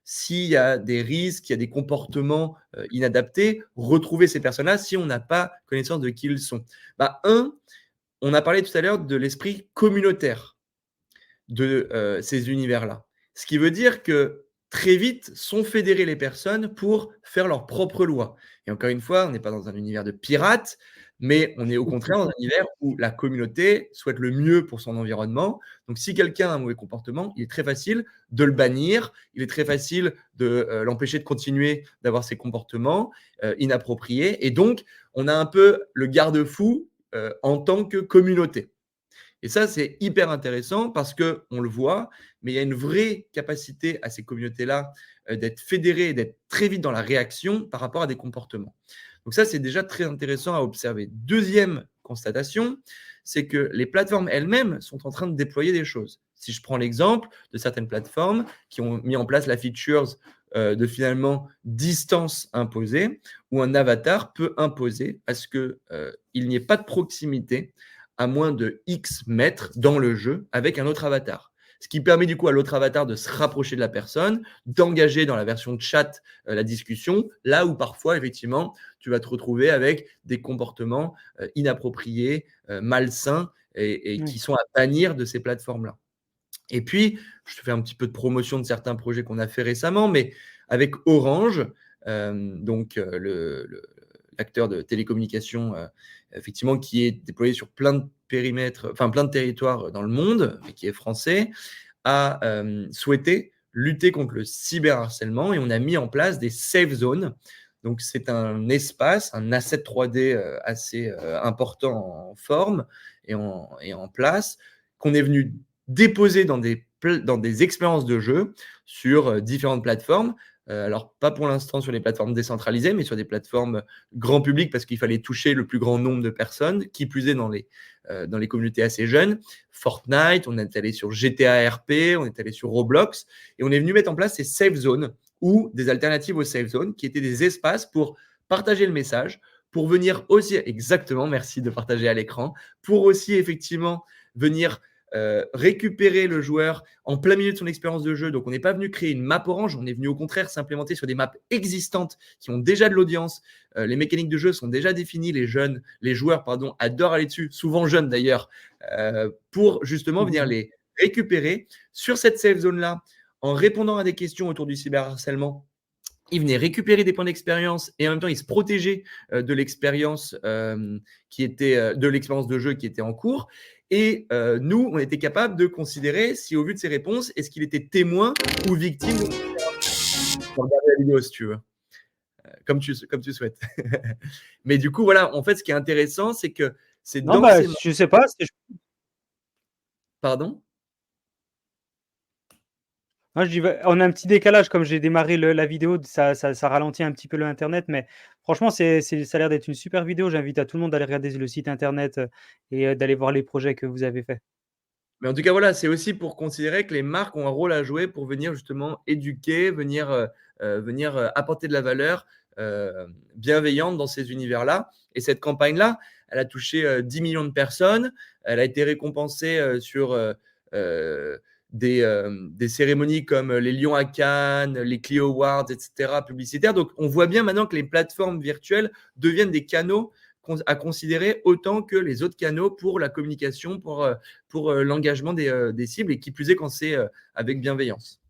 s'il y a des risques, il y a des comportements inadaptés, retrouver ces personnes-là si on n'a pas connaissance de qui ils sont. On a parlé tout à l'heure de l'esprit communautaire de ces univers-là. Ce qui veut dire que très vite sont fédérées les personnes pour faire leurs propres lois. Et encore une fois, on n'est pas dans un univers de pirates, mais on est au contraire dans un univers où la communauté souhaite le mieux pour son environnement. Donc, si quelqu'un a un mauvais comportement, il est très facile de le bannir, il est très facile de l'empêcher de continuer d'avoir ses comportements inappropriés. Et donc, on a un peu le garde-fou en tant que communauté. Et ça, c'est hyper intéressant parce qu'on le voit, mais il y a une vraie capacité à ces communautés-là d'être fédérées et d'être très vite dans la réaction par rapport à des comportements. Donc ça, c'est déjà très intéressant à observer. Deuxième constatation, c'est que les plateformes elles-mêmes sont en train de déployer des choses. Si je prends l'exemple de certaines plateformes qui ont mis en place la feature de finalement distance imposée, où un avatar peut imposer à ce qu'il n'y ait pas de proximité à moins de X mètres dans le jeu avec un autre avatar. ce qui permet du coup à l'autre avatar de se rapprocher de la personne, d'engager dans la version chat la discussion, là où parfois, effectivement, tu vas te retrouver avec des comportements inappropriés, malsains et qui Oui. sont à bannir de ces plateformes-là. Et puis, je te fais un petit peu de promotion de certains projets qu'on a fait récemment, mais avec Orange, donc l'acteur de télécommunications, effectivement, qui est déployé sur plein de périmètres, enfin plein de territoires dans le monde, et qui est français, a souhaité lutter contre le cyberharcèlement et on a mis en place des safe zones. Donc, c'est un espace, un asset 3D assez important en forme et en place qu'on est venu déposer dans des expériences de jeu sur différentes plateformes. Alors, pas pour l'instant sur les plateformes décentralisées, mais sur des plateformes grand public parce qu'il fallait toucher le plus grand nombre de personnes, qui plus est dans les communautés assez jeunes. Fortnite, on est allé sur GTA RP, on est allé sur Roblox et on est venu mettre en place ces safe zones ou des alternatives aux safe zones qui étaient des espaces pour partager le message, pour venir aussi, exactement, merci de partager à l'écran, pour aussi effectivement venir récupérer le joueur en plein milieu de son expérience de jeu. Donc, on n'est pas venu créer une map Orange, on est venu au contraire s'implémenter sur des maps existantes qui ont déjà de l'audience. Les mécaniques de jeu sont déjà définies, les joueurs adorent aller dessus, souvent jeunes d'ailleurs, pour justement venir les récupérer sur cette safe zone-là en répondant à des questions autour du cyberharcèlement. Ils venaient récupérer des points d'expérience et en même temps, ils se protégeaient de l'expérience de l'expérience de jeu qui était en cours. Et nous, on était capable de considérer si, au vu de ses réponses, est-ce qu'il était témoin ou victime. Regarder la vidéo si tu veux, comme tu souhaites. Mais du coup, voilà, en fait, ce qui est intéressant, c'est que c'est Non, dans ces... je sais pas. Pardon ? Moi, on a un petit décalage, comme j'ai démarré la vidéo, ça ralentit un petit peu l'internet, mais franchement, ça a l'air d'être une super vidéo. J'invite à tout le monde d'aller regarder le site internet et d'aller voir les projets que vous avez faits. Mais en tout cas, voilà, c'est aussi pour considérer que les marques ont un rôle à jouer pour venir justement éduquer, venir apporter de la valeur bienveillante dans ces univers-là. Et cette campagne-là, elle a touché 10 millions de personnes. Elle a été récompensée sur des cérémonies comme les Lions à Cannes, les Clio Awards, etc., publicitaires. Donc, on voit bien maintenant que les plateformes virtuelles deviennent des canaux à considérer autant que les autres canaux pour la communication, pour l'engagement des cibles, et qui plus est quand c'est avec bienveillance.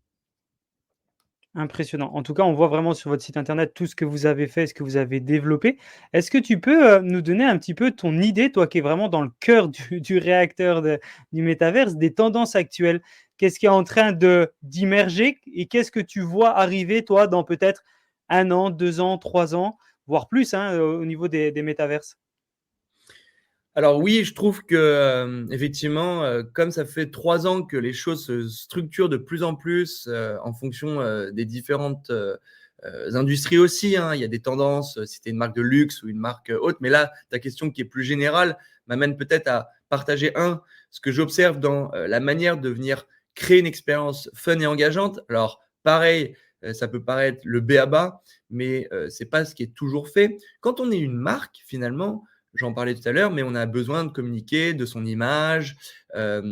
Impressionnant. En tout cas, on voit vraiment sur votre site internet tout ce que vous avez fait, ce que vous avez développé. Est-ce que tu peux nous donner un petit peu ton idée, toi qui es vraiment dans le cœur du réacteur du métaverse, des tendances actuelles? Qu'est-ce qui est en train d'immerger et qu'est-ce que tu vois arriver, toi, dans peut-être 1 an, 2 ans, 3 ans, voire plus, au niveau des métaverses? Alors oui, je trouve que effectivement, comme ça fait 3 ans que les choses se structurent de plus en plus en fonction des différentes industries aussi, hein. Il y a des tendances, si tu es une marque de luxe ou une marque haute, mais là, ta question qui est plus générale m'amène peut-être à partager ce que j'observe dans la manière de venir créer une expérience fun et engageante. Alors pareil, ça peut paraître le b.a.-ba, mais c'est pas ce qui est toujours fait. Quand on est une marque, finalement, j'en parlais tout à l'heure, mais on a besoin de communiquer de son image,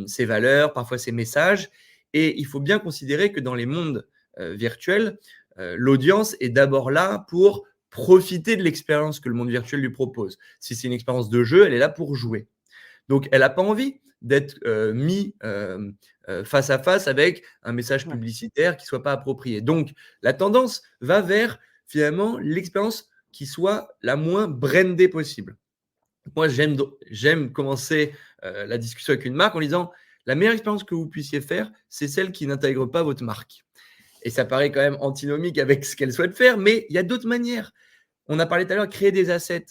ses valeurs, parfois ses messages. Et il faut bien considérer que dans les mondes virtuels, l'audience est d'abord là pour profiter de l'expérience que le monde virtuel lui propose. Si c'est une expérience de jeu, elle est là pour jouer. Donc, elle n'a pas envie d'être mis face à face avec un message publicitaire qui ne soit pas approprié. Donc, la tendance va vers, finalement, l'expérience qui soit la moins brandée possible. Moi, j'aime commencer la discussion avec une marque en disant la meilleure expérience que vous puissiez faire, c'est celle qui n'intègre pas votre marque. Et ça paraît quand même antinomique avec ce qu'elle souhaite faire, mais il y a d'autres manières. On a parlé tout à l'heure de créer des assets.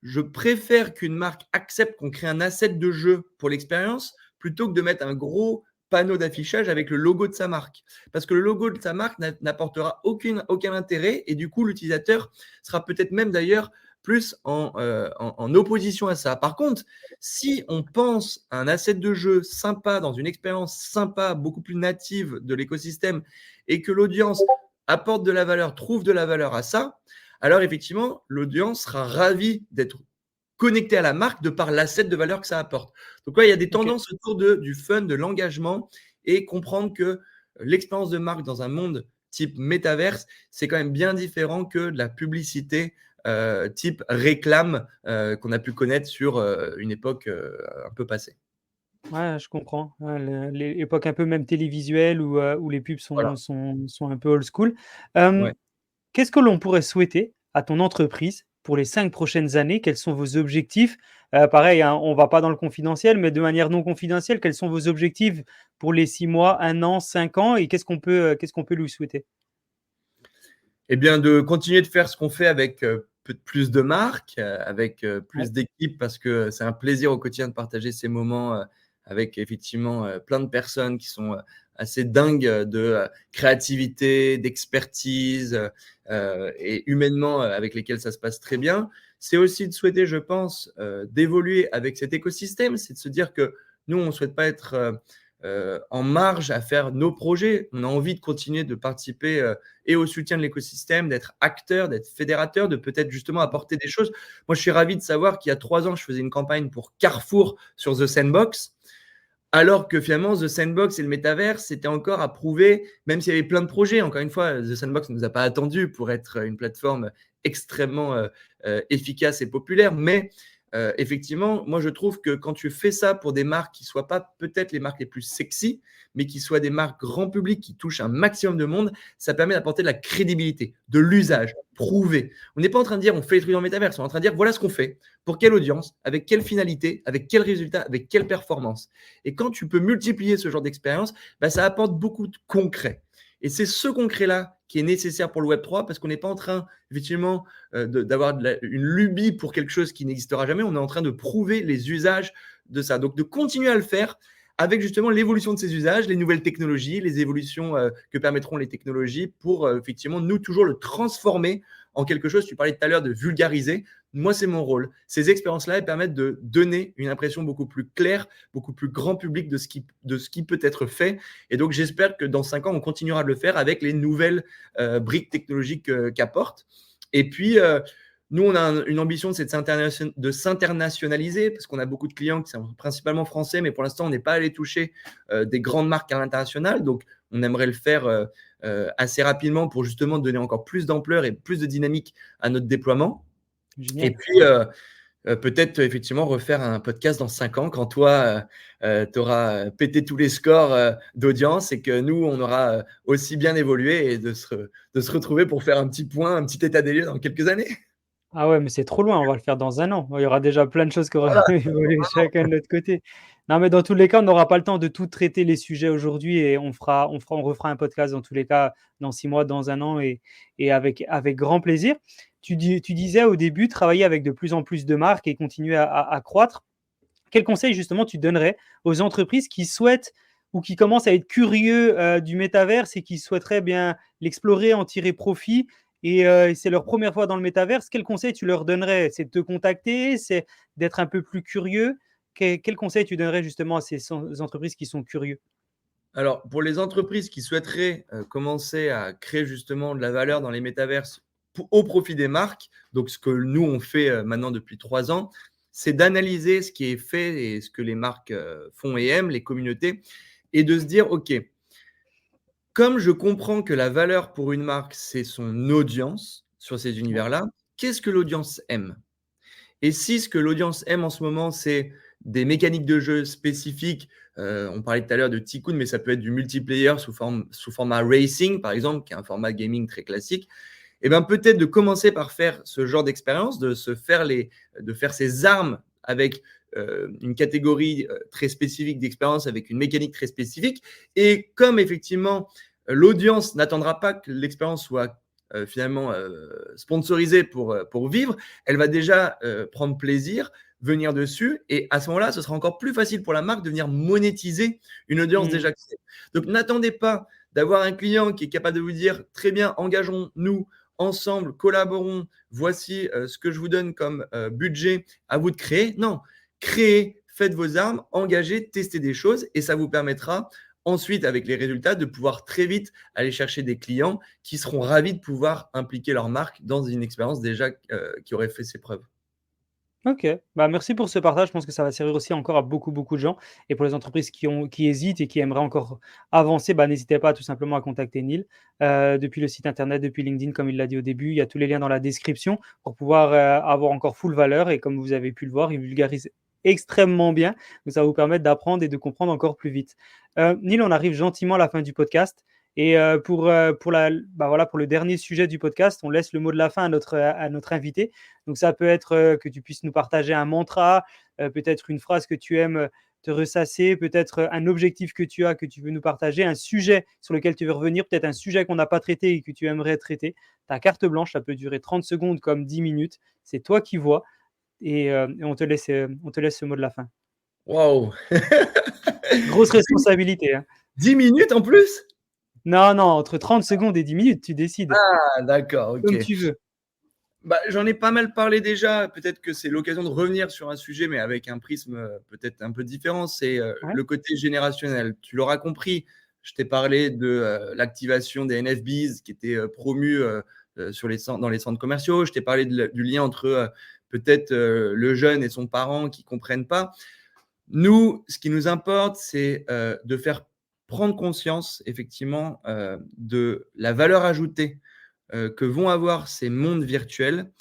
Je préfère qu'une marque accepte qu'on crée un asset de jeu pour l'expérience plutôt que de mettre un gros panneau d'affichage avec le logo de sa marque. Parce que le logo de sa marque n'apportera aucun intérêt et du coup, l'utilisateur sera peut-être même d'ailleurs plus en opposition à ça. Par contre, si on pense à un asset de jeu sympa, dans une expérience sympa, beaucoup plus native de l'écosystème, et que l'audience apporte de la valeur, trouve de la valeur à ça, alors effectivement, l'audience sera ravie d'être connectée à la marque de par l'asset de valeur que ça apporte. Donc, il y a des tendances autour du fun, de l'engagement et comprendre que l'expérience de marque dans un monde type métaverse, c'est quand même bien différent que de la publicité type réclame qu'on a pu connaître sur une époque un peu passée. Ouais, je comprends. Ouais, l'époque un peu même télévisuelle où les pubs Voilà. sont un peu old school. Hem, Ouais. Qu'est-ce que l'on pourrait souhaiter à ton entreprise pour les 5 prochaines années? Quels sont vos objectifs? Pareil, hein, on va pas dans le confidentiel, mais de manière non confidentielle, quels sont vos objectifs pour les 6 mois, 1 an, 5 ans et qu'est-ce qu'on peut lui souhaiter? Eh bien, de continuer de faire ce qu'on fait avec plus de marques, avec Ouais, plus d'équipes, parce que c'est un plaisir au quotidien de partager ces moments avec effectivement plein de personnes qui sont assez dingues de créativité, d'expertise et humainement avec lesquelles ça se passe très bien. C'est aussi de souhaiter, je pense, d'évoluer avec cet écosystème. C'est de se dire que nous, on ne souhaite pas être en marge à faire nos projets. On a envie de continuer de participer et au soutien de l'écosystème, d'être acteur, d'être fédérateur, de peut-être justement apporter des choses. Moi, je suis ravi de savoir qu'il y a 3 ans, je faisais une campagne pour Carrefour sur The Sandbox, alors que finalement, The Sandbox et le métavers, c'était encore à prouver, même s'il y avait plein de projets. Encore une fois, The Sandbox ne nous a pas attendu pour être une plateforme extrêmement efficace et populaire, mais effectivement, moi je trouve que quand tu fais ça pour des marques qui ne soient pas peut-être les marques les plus sexy, mais qui soient des marques grand public qui touchent un maximum de monde, ça permet d'apporter de la crédibilité, de l'usage, prouver. On n'est pas en train de dire on fait les trucs dans le métavers, on est en train de dire voilà ce qu'on fait, pour quelle audience, avec quelle finalité, avec quel résultat, avec quelle performance. Et quand tu peux multiplier ce genre d'expérience, bah, ça apporte beaucoup de concret. Et c'est ce concret-là qui est nécessaire pour le Web3 parce qu'on n'est pas en train, effectivement, d'avoir une lubie pour quelque chose qui n'existera jamais. On est en train de prouver les usages de ça. Donc, de continuer à le faire avec justement l'évolution de ces usages, les nouvelles technologies, les évolutions que permettront les technologies pour, effectivement, nous, toujours le transformer en quelque chose. Tu parlais tout à l'heure de vulgariser. Moi, c'est mon rôle. Ces expériences-là, elles permettent de donner une impression beaucoup plus claire, beaucoup plus grand public de ce qui peut être fait. Et donc, j'espère que dans 5 ans, on continuera de le faire avec les nouvelles briques technologiques qu'apporte. Et puis, nous, on a une ambition, c'est de s'internationaliser parce qu'on a beaucoup de clients qui sont principalement français, mais pour l'instant, on n'est pas allé toucher des grandes marques à l'international. Donc, on aimerait le faire assez rapidement pour justement donner encore plus d'ampleur et plus de dynamique à notre déploiement. Et génial. puis, peut-être effectivement refaire un podcast dans 5 ans quand toi, tu auras pété tous les scores d'audience et que nous, on aura aussi bien évolué et de se retrouver pour faire un petit point, un petit état des lieux dans quelques années. Ah ouais, mais c'est trop loin, on va le faire dans 1 an. Il y aura déjà plein de choses qui auront Voilà, évolué chacun de notre côté. Non, mais dans tous les cas, on n'aura pas le temps de tout traiter les sujets aujourd'hui et on refera un podcast dans tous les cas dans 6 mois, dans 1 an et avec grand plaisir. Tu disais au début travailler avec de plus en plus de marques et continuer à croître. Quel conseil justement tu donnerais aux entreprises qui souhaitent ou qui commencent à être curieux du métaverse et qui souhaiteraient bien l'explorer, en tirer profit et c'est leur première fois dans le métaverse? Quel conseil tu leur donnerais? C'est de te contacter? C'est d'être un peu plus curieux? Quel conseil tu donnerais justement à ces entreprises qui sont curieux? alors pour les entreprises qui souhaiteraient commencer à créer justement de la valeur dans les métaverses au profit des marques, donc ce que nous on fait maintenant depuis 3 ans, c'est d'analyser ce qui est fait et ce que les marques font et aiment, les communautés, et de se dire, OK, comme je comprends que la valeur pour une marque, c'est son audience sur ces Ouais, univers-là, qu'est-ce que l'audience aime? Et si ce que l'audience aime en ce moment, c'est des mécaniques de jeu spécifiques, on parlait tout à l'heure de Tycoon, mais ça peut être du multiplayer sous format racing, par exemple, qui est un format gaming très classique. Et bien peut-être de commencer par faire ce genre d'expérience, de faire ses armes avec une catégorie très spécifique d'expérience, avec une mécanique très spécifique. Et comme effectivement, l'audience n'attendra pas que l'expérience soit finalement sponsorisée pour vivre, elle va déjà prendre plaisir, venir dessus. Et à ce moment-là, ce sera encore plus facile pour la marque de venir monétiser une audience mmh, déjà créée. Donc n'attendez pas d'avoir un client qui est capable de vous dire très bien, engageons-nous ensemble, collaborons, voici ce que je vous donne comme budget, à vous de créer. Non, créez, faites vos armes, engagez, testez des choses et ça vous permettra ensuite, avec les résultats, de pouvoir très vite aller chercher des clients qui seront ravis de pouvoir impliquer leur marque dans une expérience déjà qui aurait fait ses preuves. OK. Bah, merci pour ce partage. Je pense que ça va servir aussi encore à beaucoup, beaucoup de gens et pour les entreprises qui hésitent et qui aimeraient encore avancer, bah, n'hésitez pas tout simplement à contacter Neil, depuis le site internet, depuis LinkedIn comme il l'a dit au début. Il y a tous les liens dans la description pour pouvoir, avoir encore full valeur et comme vous avez pu le voir, il vulgarise extrêmement bien. Donc ça va vous permettre d'apprendre et de comprendre encore plus vite. Neil, on arrive gentiment à la fin du podcast et pour le dernier sujet du podcast, on laisse le mot de la fin à notre invité. Donc ça peut être que tu puisses nous partager un mantra, peut-être une phrase que tu aimes te ressasser, peut-être un objectif que tu as, que tu veux nous partager, un sujet sur lequel tu veux revenir, peut-être un sujet qu'on n'a pas traité et que tu aimerais traiter. Ta carte blanche, ça peut durer 30 secondes comme 10 minutes. C'est toi qui vois et on te laisse ce mot de la fin. Waouh! Grosse responsabilité, hein. 10 minutes en plus? Non, non, entre 30 secondes et 10 minutes, tu décides, Ah d'accord, OK. comme tu veux. Bah, j'en ai pas mal parlé déjà. Peut-être que c'est l'occasion de revenir sur un sujet, mais avec un prisme, peut-être un peu différent. C'est, Ouais, le côté générationnel. Tu l'auras compris, je t'ai parlé de, l'activation des NFBs qui étaient, promus, sur les centres dans les centres commerciaux. Je t'ai parlé du lien entre, peut-être, le jeune et son parent qui comprennent pas. Nous, ce qui nous importe, c'est, de faire prendre conscience effectivement, de la valeur ajoutée, que vont avoir ces mondes virtuels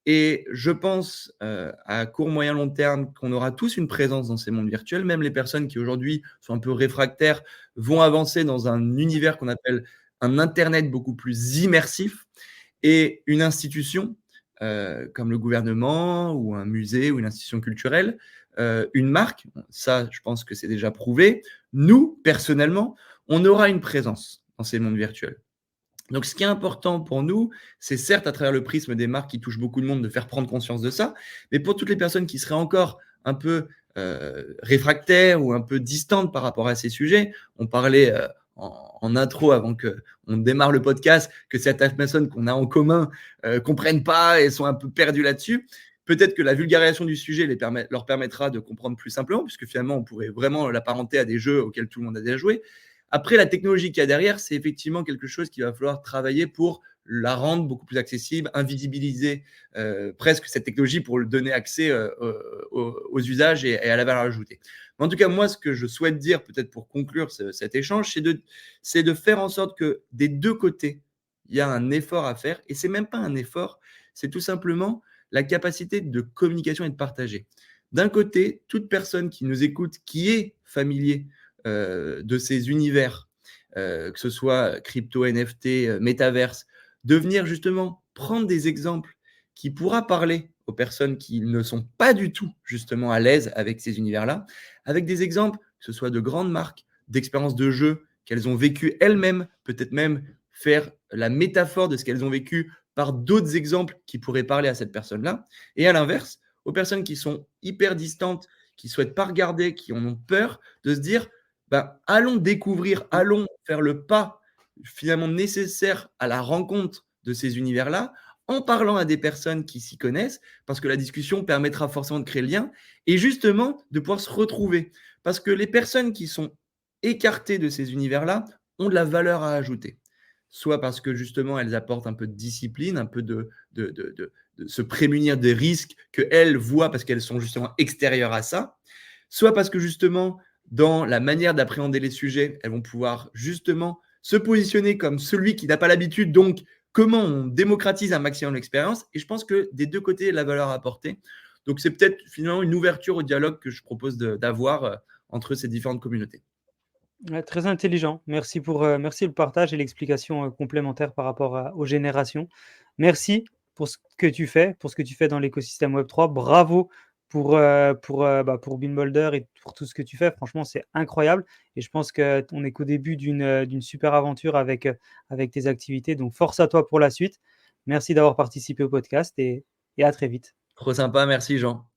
et je pense, à court, moyen, long terme, qu'on aura tous une présence dans ces mondes virtuels. Même les personnes qui aujourd'hui sont un peu réfractaires vont avancer dans un univers qu'on appelle un internet beaucoup plus immersif et une institution, comme le gouvernement ou un musée ou une institution culturelle, une marque, ça je pense que c'est déjà prouvé. Nous, personnellement, on aura une présence dans ces mondes virtuels. Donc, ce qui est important pour nous, c'est certes à travers le prisme des marques qui touchent beaucoup de monde, de faire prendre conscience de ça, mais pour toutes les personnes qui seraient encore un peu réfractaires ou un peu distantes par rapport à ces sujets, on parlait en intro avant que on démarre le podcast que certaines personnes qu'on a en commun comprennent pas et sont un peu perdues là-dessus. Peut-être que la vulgarisation du sujet leur permettra de comprendre plus simplement, puisque finalement on pourrait vraiment l'apparenter à des jeux auxquels tout le monde a déjà joué. Après, la technologie qu'il y a derrière, c'est effectivement quelque chose qu'il va falloir travailler pour la rendre beaucoup plus accessible, invisibiliser presque cette technologie pour le donner accès aux usages et à la valeur ajoutée. Mais en tout cas, moi, ce que je souhaite dire, peut-être pour conclure cet échange, c'est de faire en sorte que des deux côtés, il y a un effort à faire. Et c'est même pas un effort, c'est tout simplement la capacité de communication et de partager. D'un côté, toute personne qui nous écoute, qui est familier de ces univers, que ce soit crypto, NFT, métaverse, de venir justement prendre des exemples qui pourra parler aux personnes qui ne sont pas du tout justement à l'aise avec ces univers-là, avec des exemples, que ce soit de grandes marques, d'expériences de jeu qu'elles ont vécues elles-mêmes, peut-être même faire la métaphore de ce qu'elles ont vécu par d'autres exemples qui pourraient parler à cette personne-là. Et à l'inverse, aux personnes qui sont hyper distantes, qui souhaitent pas regarder, qui en ont peur, de se dire bah, allons découvrir, Mmh. allons faire le pas finalement nécessaire à la rencontre de ces univers-là, en parlant à des personnes qui s'y connaissent, parce que la discussion permettra forcément de créer le lien et justement de pouvoir se retrouver. Parce que les personnes qui sont écartées de ces univers-là ont de la valeur à ajouter. Soit parce que justement elles apportent un peu de discipline, un peu de se prémunir des risques qu'elles voient parce qu'elles sont justement extérieures à ça, soit parce que justement dans la manière d'appréhender les sujets, elles vont pouvoir justement se positionner comme celui qui n'a pas l'habitude. Donc, comment on démocratise un maximum l'expérience. Et je pense que des deux côtés, la valeur à apporter. Donc, c'est peut-être finalement une ouverture au dialogue que je propose d'avoir entre ces différentes communautés. Ouais, très intelligent. Merci le partage et l'explication, complémentaire par rapport aux générations. Merci pour ce que tu fais, pour ce que tu fais dans l'écosystème Web3. Bravo pour BeamBolder et pour tout ce que tu fais. Franchement, c'est incroyable et je pense qu'on n'est qu'au début d'une super aventure avec tes activités. Donc force à toi pour la suite. Merci d'avoir participé au podcast et à très vite. Trop sympa, merci Jean.